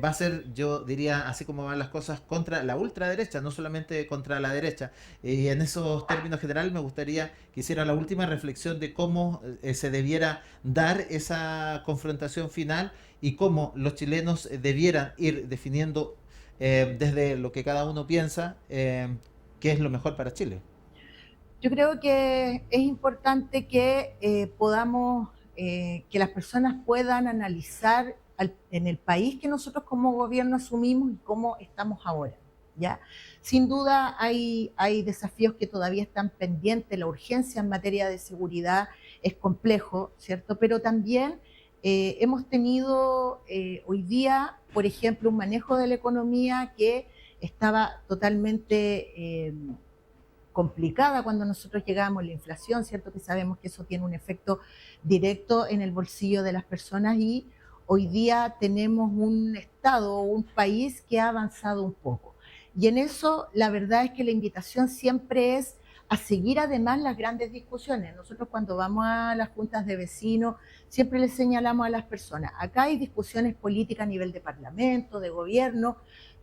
va a ser, yo diría, así como van las cosas, contra la ultraderecha, no solamente contra la derecha. Y en esos términos generales me gustaría que hiciera la última reflexión de cómo se debiera dar esa confrontación final y cómo los chilenos debieran ir definiendo desde lo que cada uno piensa qué es lo mejor para Chile. Yo creo que es importante que podamos, que las personas puedan analizar en el país que nosotros como gobierno asumimos y cómo estamos ahora, ¿ya? Sin duda hay desafíos que todavía están pendientes, la urgencia en materia de seguridad es complejo, ¿cierto? Pero también hemos tenido hoy día, por ejemplo, un manejo de la economía que estaba totalmente complicada cuando nosotros llegamos, la inflación, ¿cierto? Que sabemos que eso tiene un efecto directo en el bolsillo de las personas, y hoy día tenemos un Estado, un país que ha avanzado un poco. Y en eso la verdad es que la invitación siempre es a seguir además las grandes discusiones. Nosotros cuando vamos a las juntas de vecinos siempre les señalamos a las personas, acá hay discusiones políticas a nivel de parlamento, de gobierno,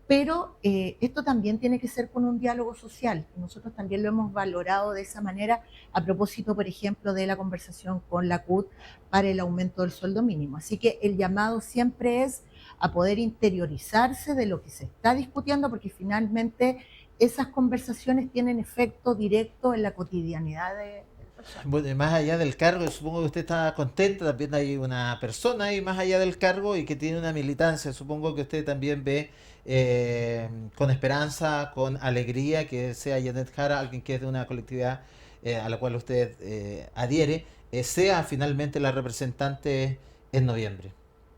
pero esto también tiene que ser con un diálogo social. Nosotros también lo hemos valorado de esa manera a propósito, por ejemplo, de la conversación con la CUT para el aumento del sueldo mínimo. Así que el llamado siempre es a poder interiorizarse de lo que se está discutiendo, porque finalmente esas conversaciones tienen efecto directo en la cotidianidad de personas. Bueno, y más allá del cargo, supongo que usted está contenta, también hay una persona ahí más allá del cargo y que tiene una militancia. Supongo que usted también ve con esperanza, con alegría que sea Janet Jara, alguien que es de una colectividad a la cual usted adhiere, sea finalmente la representante en noviembre.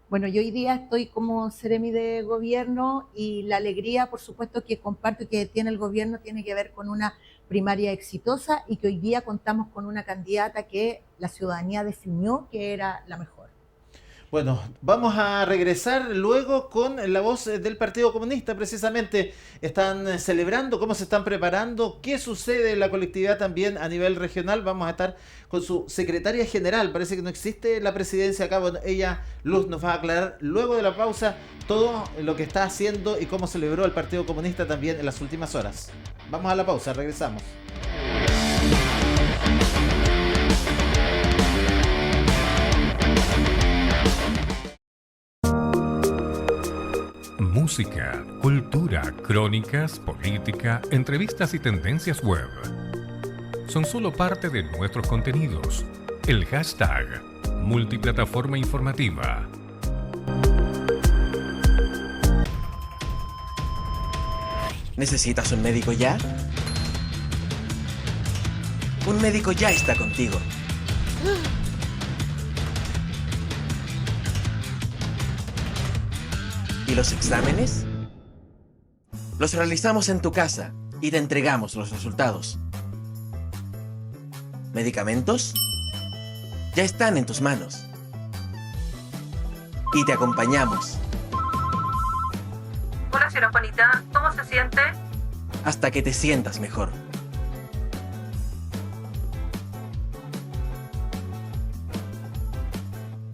Bueno, yo hoy día estoy como Seremi de Gobierno, y la alegría, por supuesto, que comparto y que tiene el gobierno tiene que ver con una primaria exitosa, y que hoy día contamos con una candidata que la ciudadanía definió que era la mejor. Bueno, vamos a regresar luego con la voz del Partido Comunista. Precisamente están celebrando, cómo se están preparando, qué sucede en la colectividad también a nivel regional. Vamos a estar con su secretaria general. Parece que no existe la presidencia acá. Bueno, ella, Luz, nos va a aclarar luego de la pausa todo lo que está haciendo y cómo celebró el Partido Comunista también en las últimas horas. Vamos a la pausa, regresamos. Música, cultura, crónicas, política, entrevistas y tendencias web. Son solo parte de nuestros contenidos. El hashtag Multiplataforma Informativa. ¿Necesitas un médico ya? Un médico ya está contigo. ¿Y los exámenes? Los realizamos en tu casa y te entregamos los resultados. ¿Medicamentos? Ya están en tus manos. Y te acompañamos Hola, señora Juanita, ¿cómo se siente? hasta que te sientas mejor.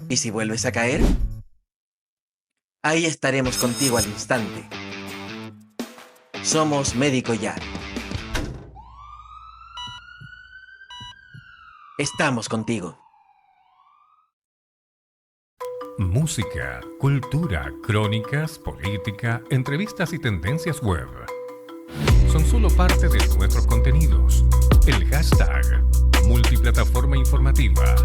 ¿Y si vuelves a caer? Ahí estaremos contigo al instante. Somos Médico Ya. Estamos contigo. Música, cultura, crónicas, política, entrevistas y tendencias web. Son solo parte de nuestros contenidos. El hashtag Multiplataforma Informativa.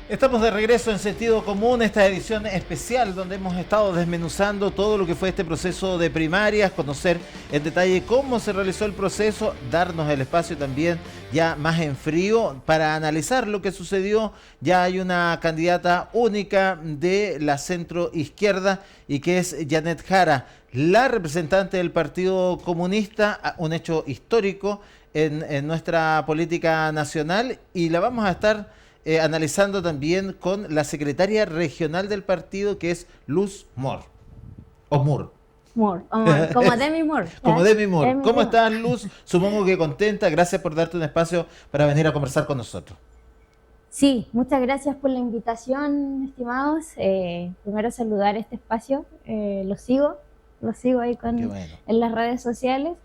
Estamos de regreso en Sentido Común, esta edición especial donde hemos estado desmenuzando todo lo que fue este proceso de primarias, conocer en detalle cómo se realizó el proceso, darnos el espacio también ya más en frío para analizar lo que sucedió. Ya hay una candidata única de la centro izquierda y que es Janet Jara, la representante del Partido Comunista, un hecho histórico en nuestra política nacional, y la vamos a estar analizando también con la secretaria regional del partido, que es Luz Moore. O Moore. Moore, como Demi Moore. Como Demi Moore. Demi ¿Cómo Moore. estás, Luz? Supongo que contenta. Gracias por darte un espacio para venir a conversar con nosotros. Sí, muchas gracias por la invitación, estimados. Primero saludar este espacio. Lo sigo ahí Qué bueno. en las redes sociales.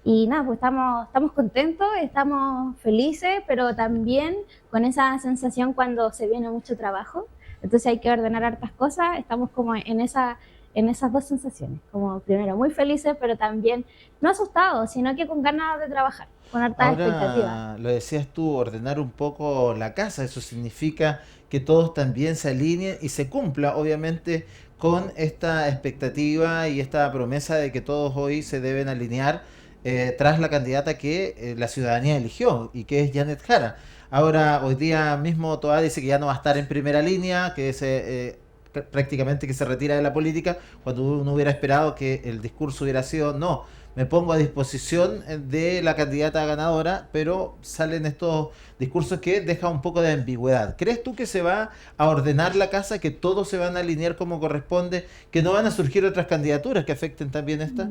Y nada, pues estamos contentos, estamos felices, pero también con esa sensación cuando se viene mucho trabajo. Entonces hay que ordenar hartas cosas. Estamos como en esas dos sensaciones. Como primero muy felices, pero también no asustados, sino que con ganas de trabajar, con hartas expectativas. Ahora, lo decías tú, ordenar un poco la casa. Eso significa que todos también se alineen y se cumpla, obviamente, con esta expectativa y esta promesa de que todos hoy se deben alinear tras la candidata que la ciudadanía eligió y que es Janet Jara. Ahora, hoy día mismo Toá dice que ya no va a estar en primera línea, que prácticamente que se retira de la política, cuando uno hubiera esperado que el discurso hubiera sido: no, me pongo a disposición de la candidata ganadora, pero salen estos discursos que dejan un poco de ambigüedad. ¿Crees tú que se va a ordenar la casa, que todos se van a alinear como corresponde, que no van a surgir otras candidaturas que afecten también esta?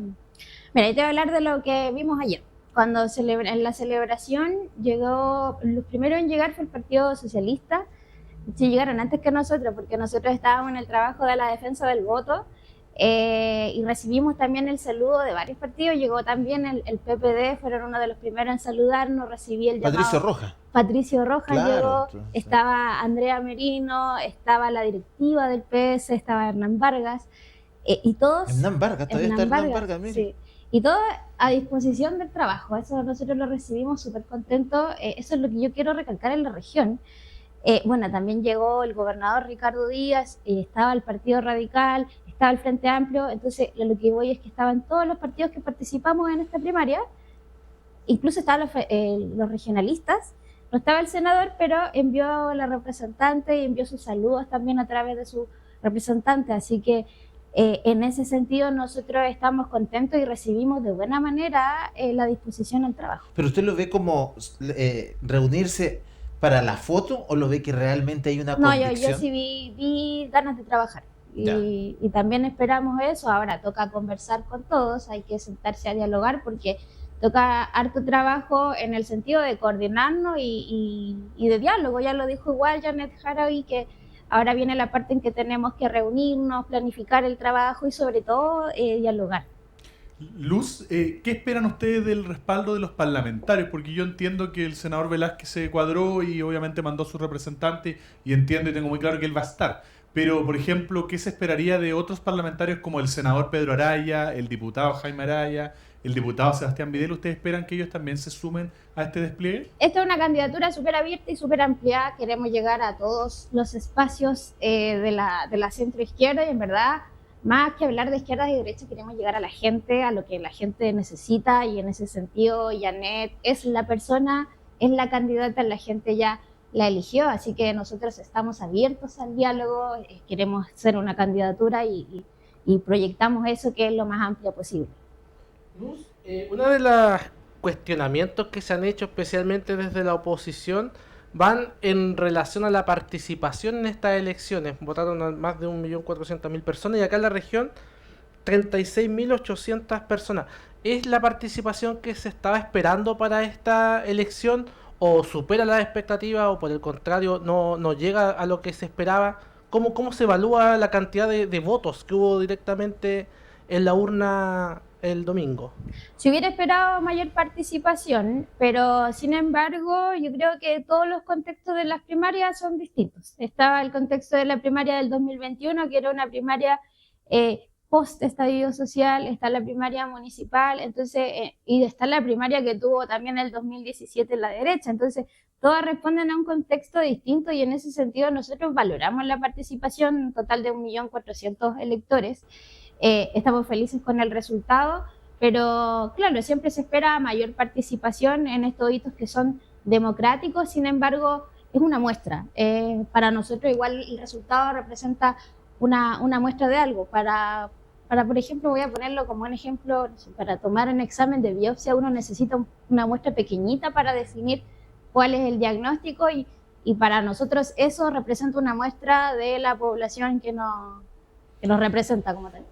Mira, yo te voy a hablar de lo que vimos ayer. Cuando en la celebración los primeros en llegar fue el Partido Socialista. Sí, llegaron antes que nosotros, porque nosotros estábamos en el trabajo de la defensa del voto, y recibimos también el saludo de varios partidos. Llegó también el PPD, fueron uno de los primeros en saludarnos. Recibí el llamado. Patricio Rojas Claro, llegó, entonces. estaba Andrea Merino, estaba la directiva del PS, estaba Hernán Vargas, y todos... Hernán Vargas, todavía está Hernán Vargas, mire. Sí. Y todo a disposición del trabajo. Eso nosotros lo recibimos súper contentos. Eso es lo que yo quiero recalcar en la región. Bueno, también llegó el gobernador Ricardo Díaz, estaba el Partido Radical, estaba el Frente Amplio. Entonces, lo que voy es que estaban todos los partidos que participamos en esta primaria, incluso estaban los regionalistas. No estaba el senador, pero envió la representante y envió sus saludos también a través de su representante. Así que En ese sentido, nosotros estamos contentos y recibimos de buena manera la disposición al trabajo. ¿Pero usted lo ve como reunirse para la foto o lo ve que realmente hay una No, convicción? yo sí vi ganas de trabajar y también esperamos eso. Ahora toca conversar con todos, hay que sentarse a dialogar porque toca harto trabajo en el sentido de coordinarnos y de diálogo. Ya lo dijo igual Janet Jara hoy, que ahora viene la parte en que tenemos que reunirnos, planificar el trabajo y sobre todo dialogar. Luz, ¿qué esperan ustedes del respaldo de los parlamentarios? Porque yo entiendo que el senador Velázquez se cuadró y obviamente mandó a su representante y entiendo y tengo muy claro que él va a estar. Pero, por ejemplo, ¿qué se esperaría de otros parlamentarios como el senador Pedro Araya, el diputado Jaime Araya, el diputado Sebastián Vidal? ¿Ustedes esperan que ellos también se sumen a este despliegue? Esta es una candidatura súper abierta y súper amplia. Queremos llegar a todos los espacios de la centroizquierda y en verdad, más que hablar de izquierda y derecha, queremos llegar a la gente, a lo que la gente necesita y en ese sentido Janet es la persona, es la candidata, la gente ya la eligió, así que nosotros estamos abiertos al diálogo, queremos hacer una candidatura y proyectamos eso que es lo más amplia posible. Luz, uno de los cuestionamientos que se han hecho especialmente desde la oposición van en relación a la participación en estas elecciones. Votaron a más de 1.400.000 personas y acá en la región 36.800 personas. ¿Es la participación que se estaba esperando para esta elección o supera las expectativas o por el contrario no llega a lo que se esperaba? ¿Cómo se evalúa la cantidad de votos que hubo directamente en la urna el domingo? Se hubiera esperado mayor participación, pero sin embargo yo creo que todos los contextos de las primarias son distintos. Estaba el contexto de la primaria del 2021, que era una primaria post-estallido social, está la primaria municipal, entonces, y está la primaria que tuvo también el 2017 la derecha, entonces todas responden a un contexto distinto y en ese sentido nosotros valoramos la participación total de 1.400.000 electores. Estamos felices con el resultado, pero claro, siempre se espera mayor participación en estos hitos que son democráticos, sin embargo, es una muestra. Para nosotros igual el resultado representa una muestra de algo. Para, por ejemplo, voy a ponerlo como un ejemplo, para tomar un examen de biopsia uno necesita una muestra pequeñita para definir cuál es el diagnóstico y para nosotros eso representa una muestra de la población que nos representa como tal.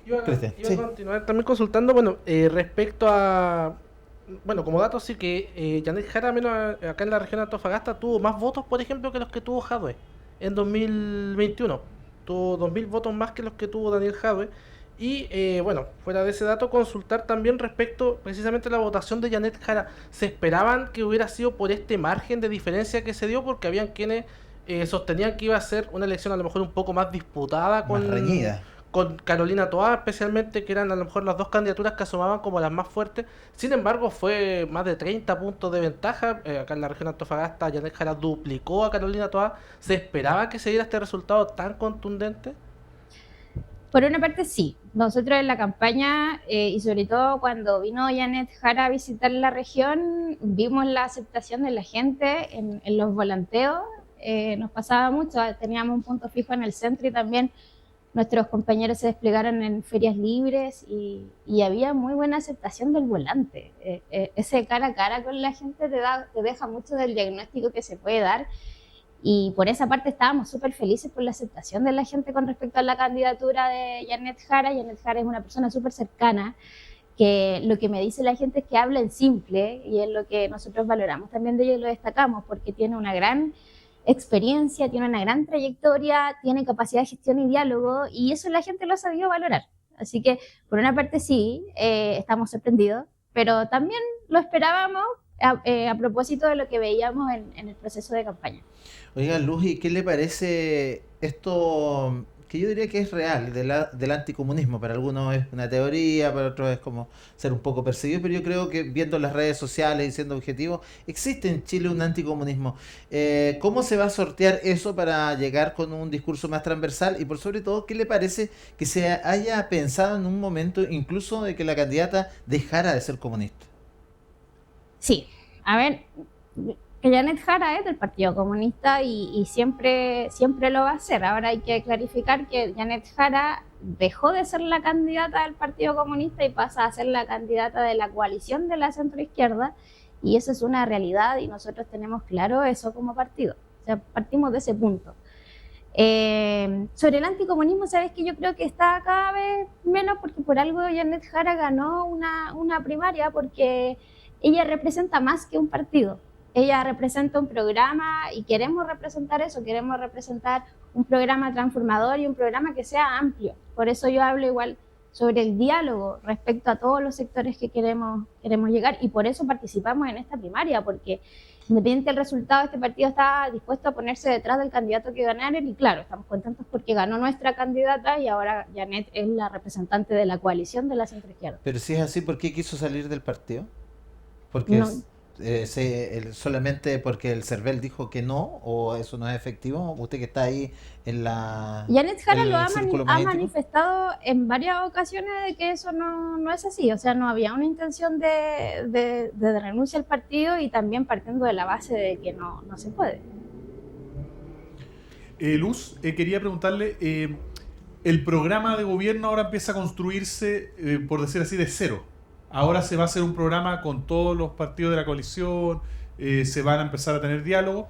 Iba a continuar también consultando, respecto a, como dato sí que Janet Jara, menos acá en la región de Antofagasta, tuvo más votos, por ejemplo, que los que tuvo Jadwe en 2021. Tuvo 2.000 votos más que los que tuvo Daniel Jadwe. Y fuera de ese dato, consultar también respecto precisamente a la votación de Janet Jara. ¿Se esperaban que hubiera sido por este margen de diferencia que se dio? Porque habían quienes sostenían que iba a ser una elección a lo mejor un poco más disputada, más reñida, con Carolina Toá, especialmente, que eran a lo mejor las dos candidaturas que asomaban como las más fuertes. Sin embargo, fue más de 30 puntos de ventaja. Acá en la región de Antofagasta, Janet Jara duplicó a Carolina Toá. ¿Se esperaba que se diera este resultado tan contundente? Por una parte sí, nosotros en la campaña y sobre todo cuando vino Janet Jara a visitar la región, vimos la aceptación de la gente en los volanteos. Nos pasaba mucho, teníamos un punto fijo en el centro y también nuestros compañeros se desplegaron en ferias libres y había muy buena aceptación del volante. Ese cara a cara con la gente te deja mucho del diagnóstico que se puede dar y por esa parte estábamos súper felices por la aceptación de la gente con respecto a la candidatura de Janet Jara. Janet Jara es una persona súper cercana, que lo que me dice la gente es que habla en simple y es lo que nosotros valoramos también de ella y lo destacamos porque tiene una gran experiencia, tiene una gran trayectoria, tiene capacidad de gestión y diálogo y eso la gente lo ha sabido valorar. Así que por una parte sí, estamos sorprendidos, pero también lo esperábamos a propósito de lo que veíamos en el proceso de campaña. Oiga, Luz, ¿y qué le parece esto que yo diría que es real del anticomunismo? Para algunos es una teoría, para otros es como ser un poco perseguido, pero yo creo que viendo las redes sociales y siendo objetivo, existe en Chile un anticomunismo. ¿Cómo se va a sortear eso para llegar con un discurso más transversal? Y por sobre todo, ¿qué le parece que se haya pensado en un momento incluso de que la candidata dejara de ser comunista? Sí, a ver, que Janet Jara es del Partido Comunista y siempre lo va a ser. Ahora hay que clarificar que Janet Jara dejó de ser la candidata del Partido Comunista y pasa a ser la candidata de la coalición de la centroizquierda, y eso es una realidad y nosotros tenemos claro eso como partido. O sea, partimos de ese punto. Sobre el anticomunismo, sabes que yo creo que está cada vez menos, porque por algo Janet Jara ganó una primaria, porque ella representa más que un partido. Ella representa un programa y queremos representar eso, queremos representar un programa transformador y un programa que sea amplio. Por eso yo hablo igual sobre el diálogo respecto a todos los sectores que queremos llegar, y por eso participamos en esta primaria, porque independiente del resultado, este partido está dispuesto a ponerse detrás del candidato que ganaron, y claro, estamos contentos porque ganó nuestra candidata y ahora Janet es la representante de la coalición de la centroizquierda. Pero si es así, ¿por qué quiso salir del partido? Porque No. solamente porque el CERVEL dijo que no, o eso no es efectivo. Usted que está ahí en la Janet Jara el lo ha círculo ha magnético. manifestado en varias ocasiones de que eso no es así. O sea, no había una intención de renuncia al partido, y también partiendo de la base de que no se puede. Luz, quería preguntarle, el programa de gobierno ahora empieza a construirse, por decir así, de cero. Ahora se va a hacer un programa con todos los partidos de la coalición, se van a empezar a tener diálogo,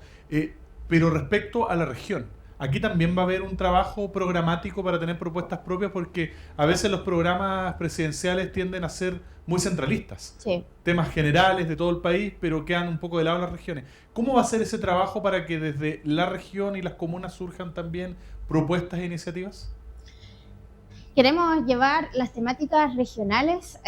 pero respecto a la región, aquí también va a haber un trabajo programático para tener propuestas propias, porque a veces los programas presidenciales tienden a ser muy centralistas. Sí. Temas generales de todo el país, pero quedan un poco de lado las regiones. ¿Cómo va a ser ese trabajo para que desde la región y las comunas surjan también propuestas e iniciativas? Queremos llevar las temáticas regionales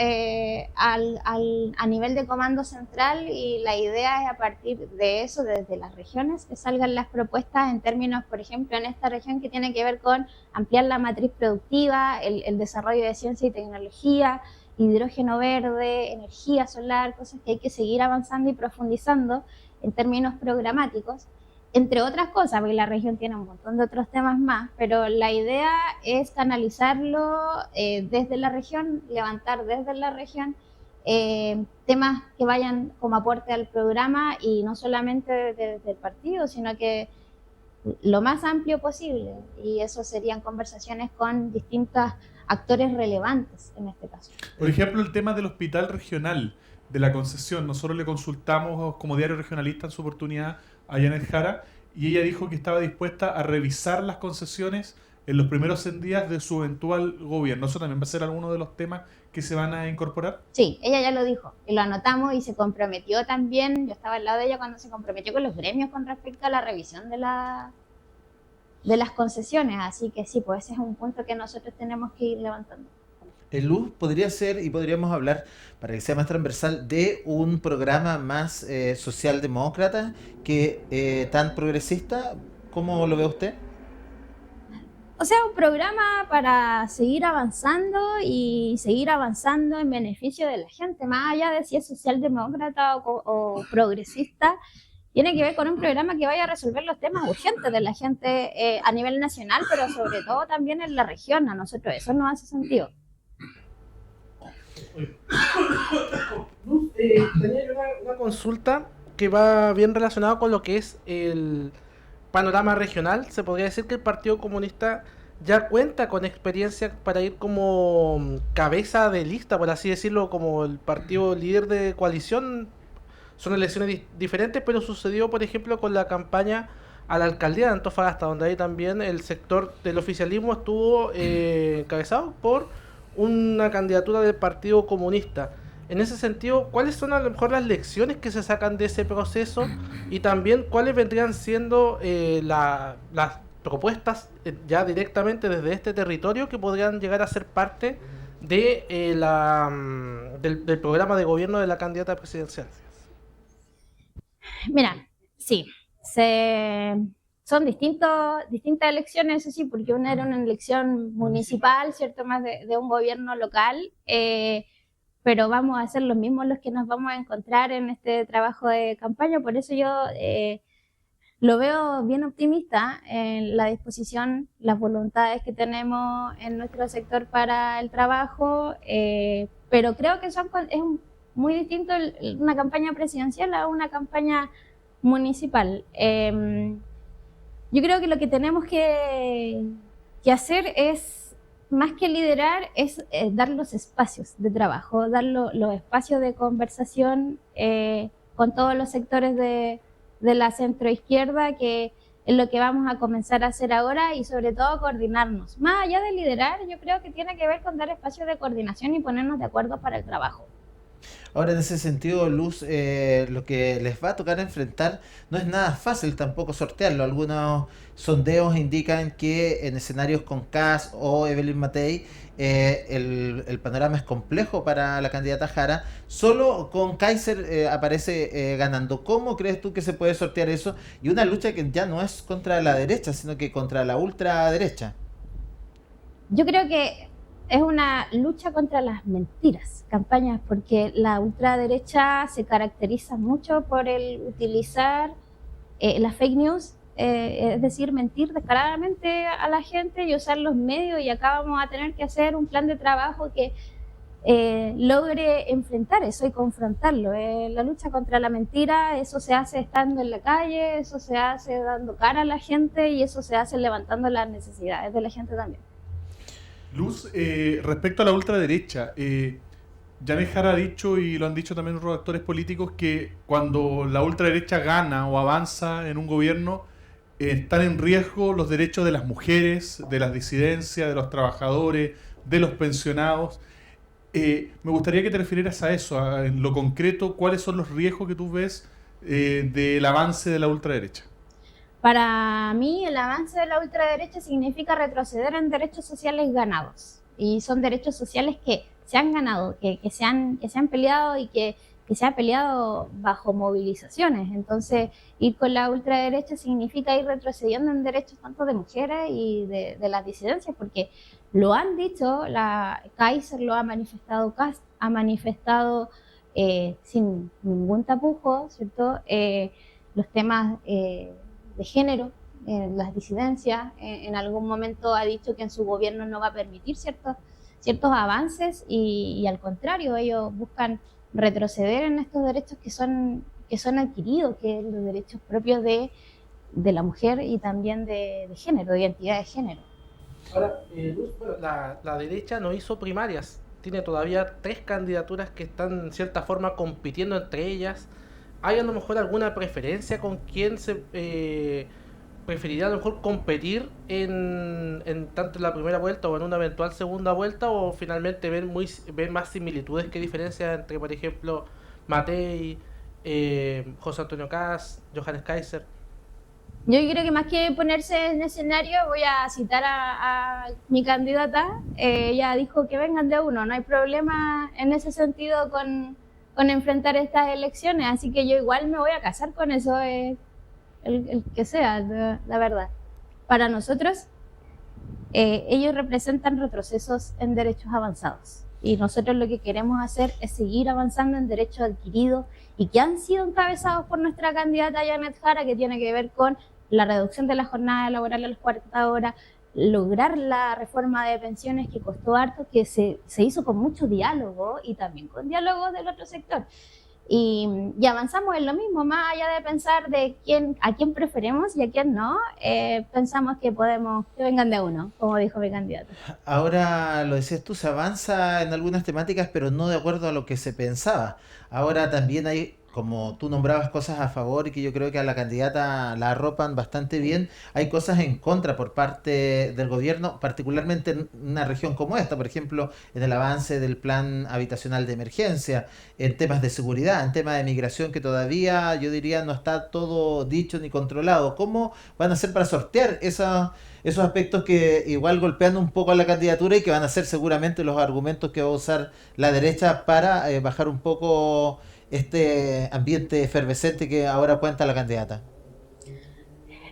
a nivel de comando central, y la idea es a partir de eso, desde las regiones, que salgan las propuestas en términos, por ejemplo, en esta región que tiene que ver con ampliar la matriz productiva, el desarrollo de ciencia y tecnología, hidrógeno verde, energía solar, cosas que hay que seguir avanzando y profundizando en términos programáticos. Entre otras cosas, porque la región tiene un montón de otros temas más, pero la idea es canalizarlo desde la región, levantar desde la región temas que vayan como aporte al programa, y no solamente desde el partido, sino que lo más amplio posible, y eso serían conversaciones con distintos actores relevantes en este caso. Por ejemplo, el tema del hospital regional, de la concesión. Nosotros le consultamos como diario regionalista en su oportunidad a Janet Jara, y ella dijo que estaba dispuesta a revisar las concesiones en los primeros 100 días de su eventual gobierno. ¿Eso también va a ser alguno de los temas que se van a incorporar? Sí, ella ya lo dijo, y lo anotamos, y se comprometió también. Yo estaba al lado de ella cuando se comprometió con los gremios con respecto a la revisión de las concesiones, así que sí, pues ese es un punto que nosotros tenemos que ir levantando. El Luz podría ser, y podríamos hablar, para que sea más transversal, de un programa más socialdemócrata que tan progresista. ¿Cómo lo ve usted? O sea, un programa para seguir avanzando y seguir avanzando en beneficio de la gente, más allá de si es socialdemócrata o progresista. Tiene que ver con un programa que vaya a resolver los temas urgentes de la gente a nivel nacional, pero sobre todo también en la región. A nosotros eso nos hace sentido. Tenía una consulta que va bien relacionada con lo que es el panorama regional. Se podría decir que el Partido Comunista ya cuenta con experiencia para ir como cabeza de lista, por así decirlo, como el partido líder de coalición. Son elecciones diferentes, pero sucedió, por ejemplo, con la campaña a la alcaldía de Antofagasta, donde ahí también el sector del oficialismo estuvo encabezado por una candidatura del Partido Comunista. En ese sentido, ¿cuáles son a lo mejor las lecciones que se sacan de ese proceso? Y también, ¿cuáles vendrían siendo las propuestas ya directamente desde este territorio que podrían llegar a ser parte de del programa de gobierno de la candidata presidencial? Mira, sí, son distintas elecciones, eso sí, porque una era una elección municipal, ¿cierto? Más de un gobierno local, pero vamos a ser los mismos los que nos vamos a encontrar en este trabajo de campaña. Por eso yo lo veo bien optimista en la disposición, las voluntades que tenemos en nuestro sector para el trabajo, pero creo que es muy distinto una campaña presidencial a una campaña municipal. Yo creo que lo que tenemos que hacer es, más que liderar, es dar los espacios de trabajo, dar los espacios de conversación con todos los sectores de la centroizquierda, que es lo que vamos a comenzar a hacer ahora, y sobre todo coordinarnos. Más allá de liderar, yo creo que tiene que ver con dar espacios de coordinación y ponernos de acuerdo para el trabajo. Ahora, en ese sentido, Luz, lo que les va a tocar enfrentar no es nada fácil tampoco sortearlo. Algunos sondeos indican que en escenarios con Kast o Evelyn Matei el panorama es complejo para la candidata Jara. Solo con Kaiser aparece ganando. ¿Cómo crees tú que se puede sortear eso? Y una lucha que ya no es contra la derecha, sino que contra la ultraderecha. Yo creo que es una lucha contra las mentiras, campañas, porque la ultraderecha se caracteriza mucho por el utilizar las fake news, es decir, mentir descaradamente a la gente y usar los medios, y acá vamos a tener que hacer un plan de trabajo que logre enfrentar eso y confrontarlo. La lucha contra la mentira, eso se hace estando en la calle, eso se hace dando cara a la gente, y eso se hace levantando las necesidades de la gente también. Luz, respecto a la ultraderecha, Janet Jara ha dicho, y lo han dicho también otros actores políticos, que cuando la ultraderecha gana o avanza en un gobierno, están en riesgo los derechos de las mujeres, de las disidencias, de los trabajadores, de los pensionados. Me gustaría que te refirieras a eso, en lo concreto, ¿cuáles son los riesgos que tú ves del avance de la ultraderecha? Para mí, el avance de la ultraderecha significa retroceder en derechos sociales ganados. Y son derechos sociales que se han ganado, que se han peleado, y que se han peleado bajo movilizaciones. Entonces, ir con la ultraderecha significa ir retrocediendo en derechos tanto de mujeres y de las disidencias, porque lo han dicho, la Kaiser lo ha manifestado, Kast ha manifestado sin ningún tapujo, ¿cierto? Los temas de género, las disidencias. En algún momento ha dicho que en su gobierno no va a permitir ciertos avances, y al contrario, ellos buscan retroceder en estos derechos que son adquiridos, que son los derechos propios de la mujer y también de género, de identidad de género. Ahora, Luz, bueno, la derecha no hizo primarias, tiene todavía 3 candidaturas que están en cierta forma compitiendo entre ellas. ¿Hay a lo mejor alguna preferencia con quién se preferiría a lo mejor competir en tanto en la primera vuelta o en una eventual segunda vuelta, o finalmente ven más similitudes que diferencias entre, por ejemplo, Matei, José Antonio Kast, Johannes Kaiser? Yo creo que más que ponerse en escenario, voy a citar a mi candidata. Ella dijo que vengan de a uno, no hay problema en ese sentido con enfrentar estas elecciones, así que yo igual me voy a casar con eso, el que sea, la verdad. Para nosotros, ellos representan retrocesos en derechos avanzados, y nosotros lo que queremos hacer es seguir avanzando en derechos adquiridos y que han sido encabezados por nuestra candidata Janet Jara, que tiene que ver con la reducción de la jornada laboral a las 40 horas, lograr la reforma de pensiones, que costó harto, que se hizo con mucho diálogo y también con diálogo del otro sector. Y avanzamos en lo mismo, más allá de pensar a quién preferimos y a quién no, pensamos que podemos que vengan de a uno, como dijo mi candidato. Ahora, lo decías tú, se avanza en algunas temáticas, pero no de acuerdo a lo que se pensaba. Ahora también hay, como tú nombrabas, cosas a favor, y que yo creo que a la candidata la arropan bastante bien. Hay cosas en contra por parte del gobierno, particularmente en una región como esta, por ejemplo, en el avance del plan habitacional de emergencia, en temas de seguridad, en temas de migración, que todavía, yo diría, no está todo dicho ni controlado. ¿Cómo van a hacer para sortear esos aspectos que igual golpean un poco a la candidatura, y que van a ser seguramente los argumentos que va a usar la derecha para bajar un poco este ambiente efervescente que ahora cuenta la candidata?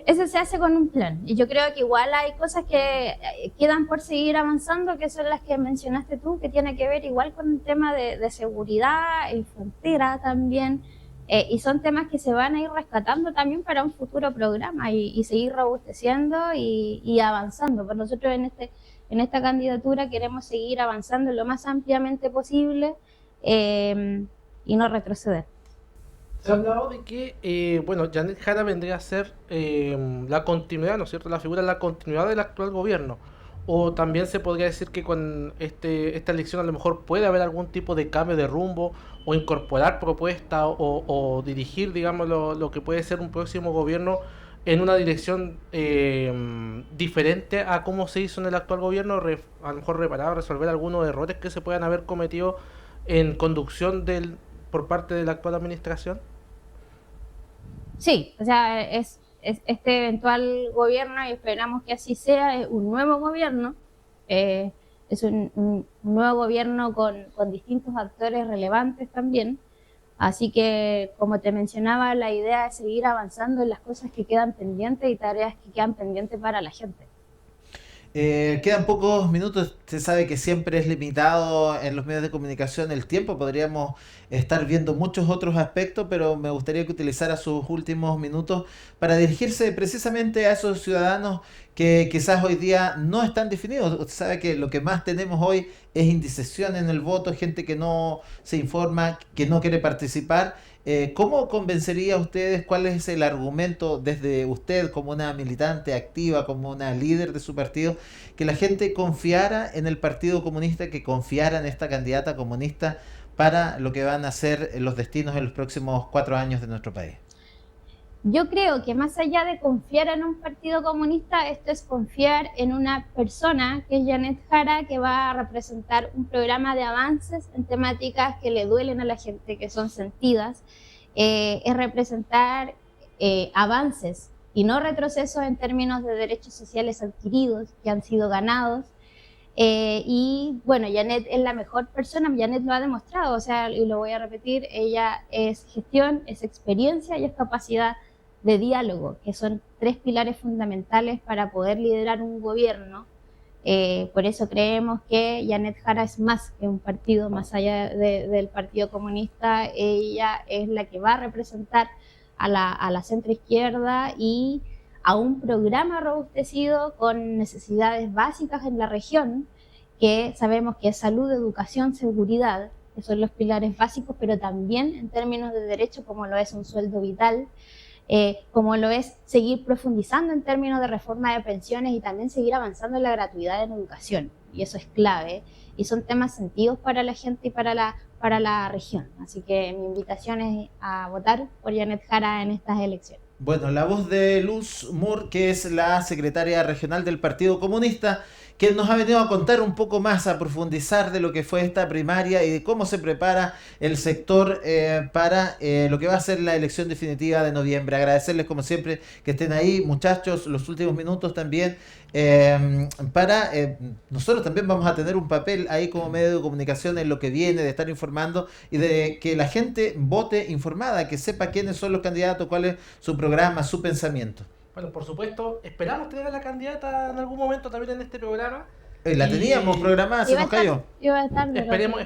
Eso se hace con un plan, y yo creo que igual hay cosas que quedan por seguir avanzando, que son las que mencionaste tú, que tiene que ver igual con el tema de seguridad y frontera también, y son temas que se van a ir rescatando también para un futuro programa, y seguir robusteciendo y avanzando. Pues nosotros en esta candidatura queremos seguir avanzando lo más ampliamente posible, y no retroceder. Se ha hablado de que, Janet Jara vendría a ser la continuidad, ¿no es cierto? La figura de la continuidad del actual gobierno. O también se podría decir que con esta elección a lo mejor puede haber algún tipo de cambio de rumbo o incorporar propuestas o dirigir, digamos, lo que puede ser un próximo gobierno en una dirección diferente a cómo se hizo en el actual gobierno, a lo mejor reparar, resolver algunos errores que se puedan haber cometido en conducción por parte de la actual administración. Sí, o sea, es este eventual gobierno, y esperamos que así sea, es un nuevo gobierno, es un nuevo gobierno con distintos actores relevantes también, así que, como te mencionaba, la idea es seguir avanzando en las cosas que quedan pendientes y tareas que quedan pendientes para la gente. Quedan pocos minutos, se sabe que siempre es limitado en los medios de comunicación el tiempo, podríamos estar viendo muchos otros aspectos, pero me gustaría que utilizara sus últimos minutos para dirigirse precisamente a esos ciudadanos que quizás hoy día no están definidos. Usted sabe que lo que más tenemos hoy es indecisión en el voto, gente que no se informa, que no quiere participar. ¿Cómo convencería a ustedes? ¿Cuál es el argumento desde usted como una militante activa, como una líder de su partido, que la gente confiara en el Partido Comunista, que confiara en esta candidata comunista para lo que van a ser los destinos en los próximos 4 años de nuestro país? Yo creo que más allá de confiar en un partido comunista, esto es confiar en una persona que es Janet Jara, que va a representar un programa de avances en temáticas que le duelen a la gente, que son sentidas. Es representar avances y no retrocesos en términos de derechos sociales adquiridos que han sido ganados. Y bueno, Janet es la mejor persona, Janet lo ha demostrado, o sea, y lo voy a repetir, ella es gestión, es experiencia y es capacidad de diálogo, que son 3 pilares fundamentales para poder liderar un gobierno. Por eso creemos que Janet Jara es más que un partido, más allá del Partido Comunista. Ella es la que va a representar a la centroizquierda y a un programa robustecido con necesidades básicas en la región, que sabemos que es salud, educación, seguridad, que son los pilares básicos, pero también en términos de derechos, como lo es un sueldo vital, como lo es seguir profundizando en términos de reforma de pensiones y también seguir avanzando en la gratuidad en educación, y eso es clave, y son temas sentidos para la gente y para la región, así que mi invitación es a votar por Janet Jara en estas elecciones. Bueno, la voz de Luz Moore, que es la secretaria regional del Partido Comunista, que nos ha venido a contar un poco más, a profundizar de lo que fue esta primaria y de cómo se prepara el sector para lo que va a ser la elección definitiva de noviembre. Agradecerles como siempre que estén ahí, muchachos, los últimos minutos también. Nosotros también vamos a tener un papel ahí como medio de comunicación en lo que viene, de estar informando y de que la gente vote informada, que sepa quiénes son los candidatos, cuál es su programa, su pensamiento. Bueno, por supuesto, esperamos tener a la candidata en algún momento también en este programa. La teníamos programada, se nos cayó. Esperemos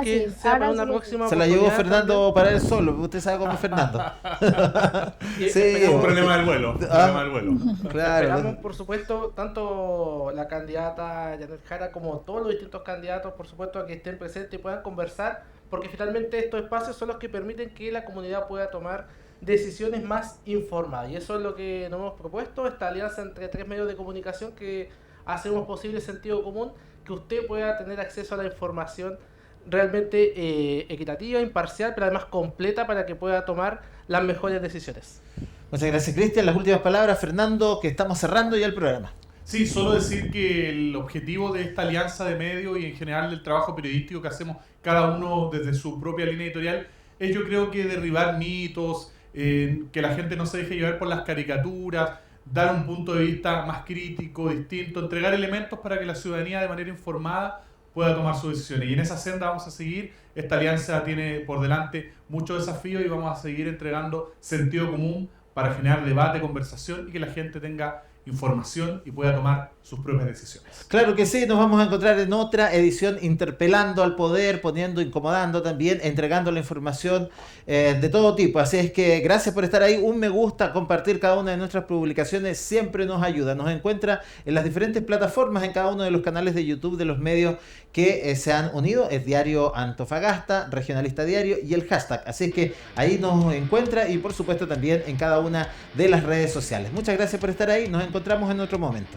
que sea para una próxima. Se la llevó Fernando para él solo, usted sabe cómo es Fernando. Sí, un problema del vuelo. Claro. Esperamos, por supuesto, tanto la candidata Janet Jara como todos los distintos candidatos, por supuesto, a que estén presentes y puedan conversar, porque finalmente estos espacios son los que permiten que la comunidad pueda tomar decisiones más informadas. Y eso es lo que nos hemos propuesto, esta alianza entre 3 medios de comunicación que hacemos posible sentido común, que usted pueda tener acceso a la información realmente equitativa, imparcial, pero además completa para que pueda tomar las mejores decisiones. Muchas gracias, Cristian. Las últimas palabras, Fernando, que estamos cerrando ya el programa. Sí, solo decir que el objetivo de esta alianza de medios y en general del trabajo periodístico que hacemos cada uno desde su propia línea editorial es, yo creo, que derribar mitos, que la gente no se deje llevar por las caricaturas, dar un punto de vista más crítico, distinto, entregar elementos para que la ciudadanía de manera informada pueda tomar sus decisiones. Y en esa senda vamos a seguir. Esta alianza tiene por delante muchos desafíos y vamos a seguir entregando sentido común para generar debate, conversación y que la gente tenga información y pueda tomar sus propias decisiones. Claro que sí, nos vamos a encontrar en otra edición interpelando al poder, poniendo, incomodando también, entregando la información de todo tipo. Así es que gracias por estar ahí, un me gusta, compartir cada una de nuestras publicaciones, siempre nos ayuda. Nos encuentra en las diferentes plataformas, en cada uno de los canales de YouTube de los medios que se han unido, es Diario Antofagasta, Regionalista Diario y el hashtag. Así es que ahí nos encuentra y por supuesto también en cada una de las redes sociales. Muchas gracias por estar ahí, nos encontramos en otro momento.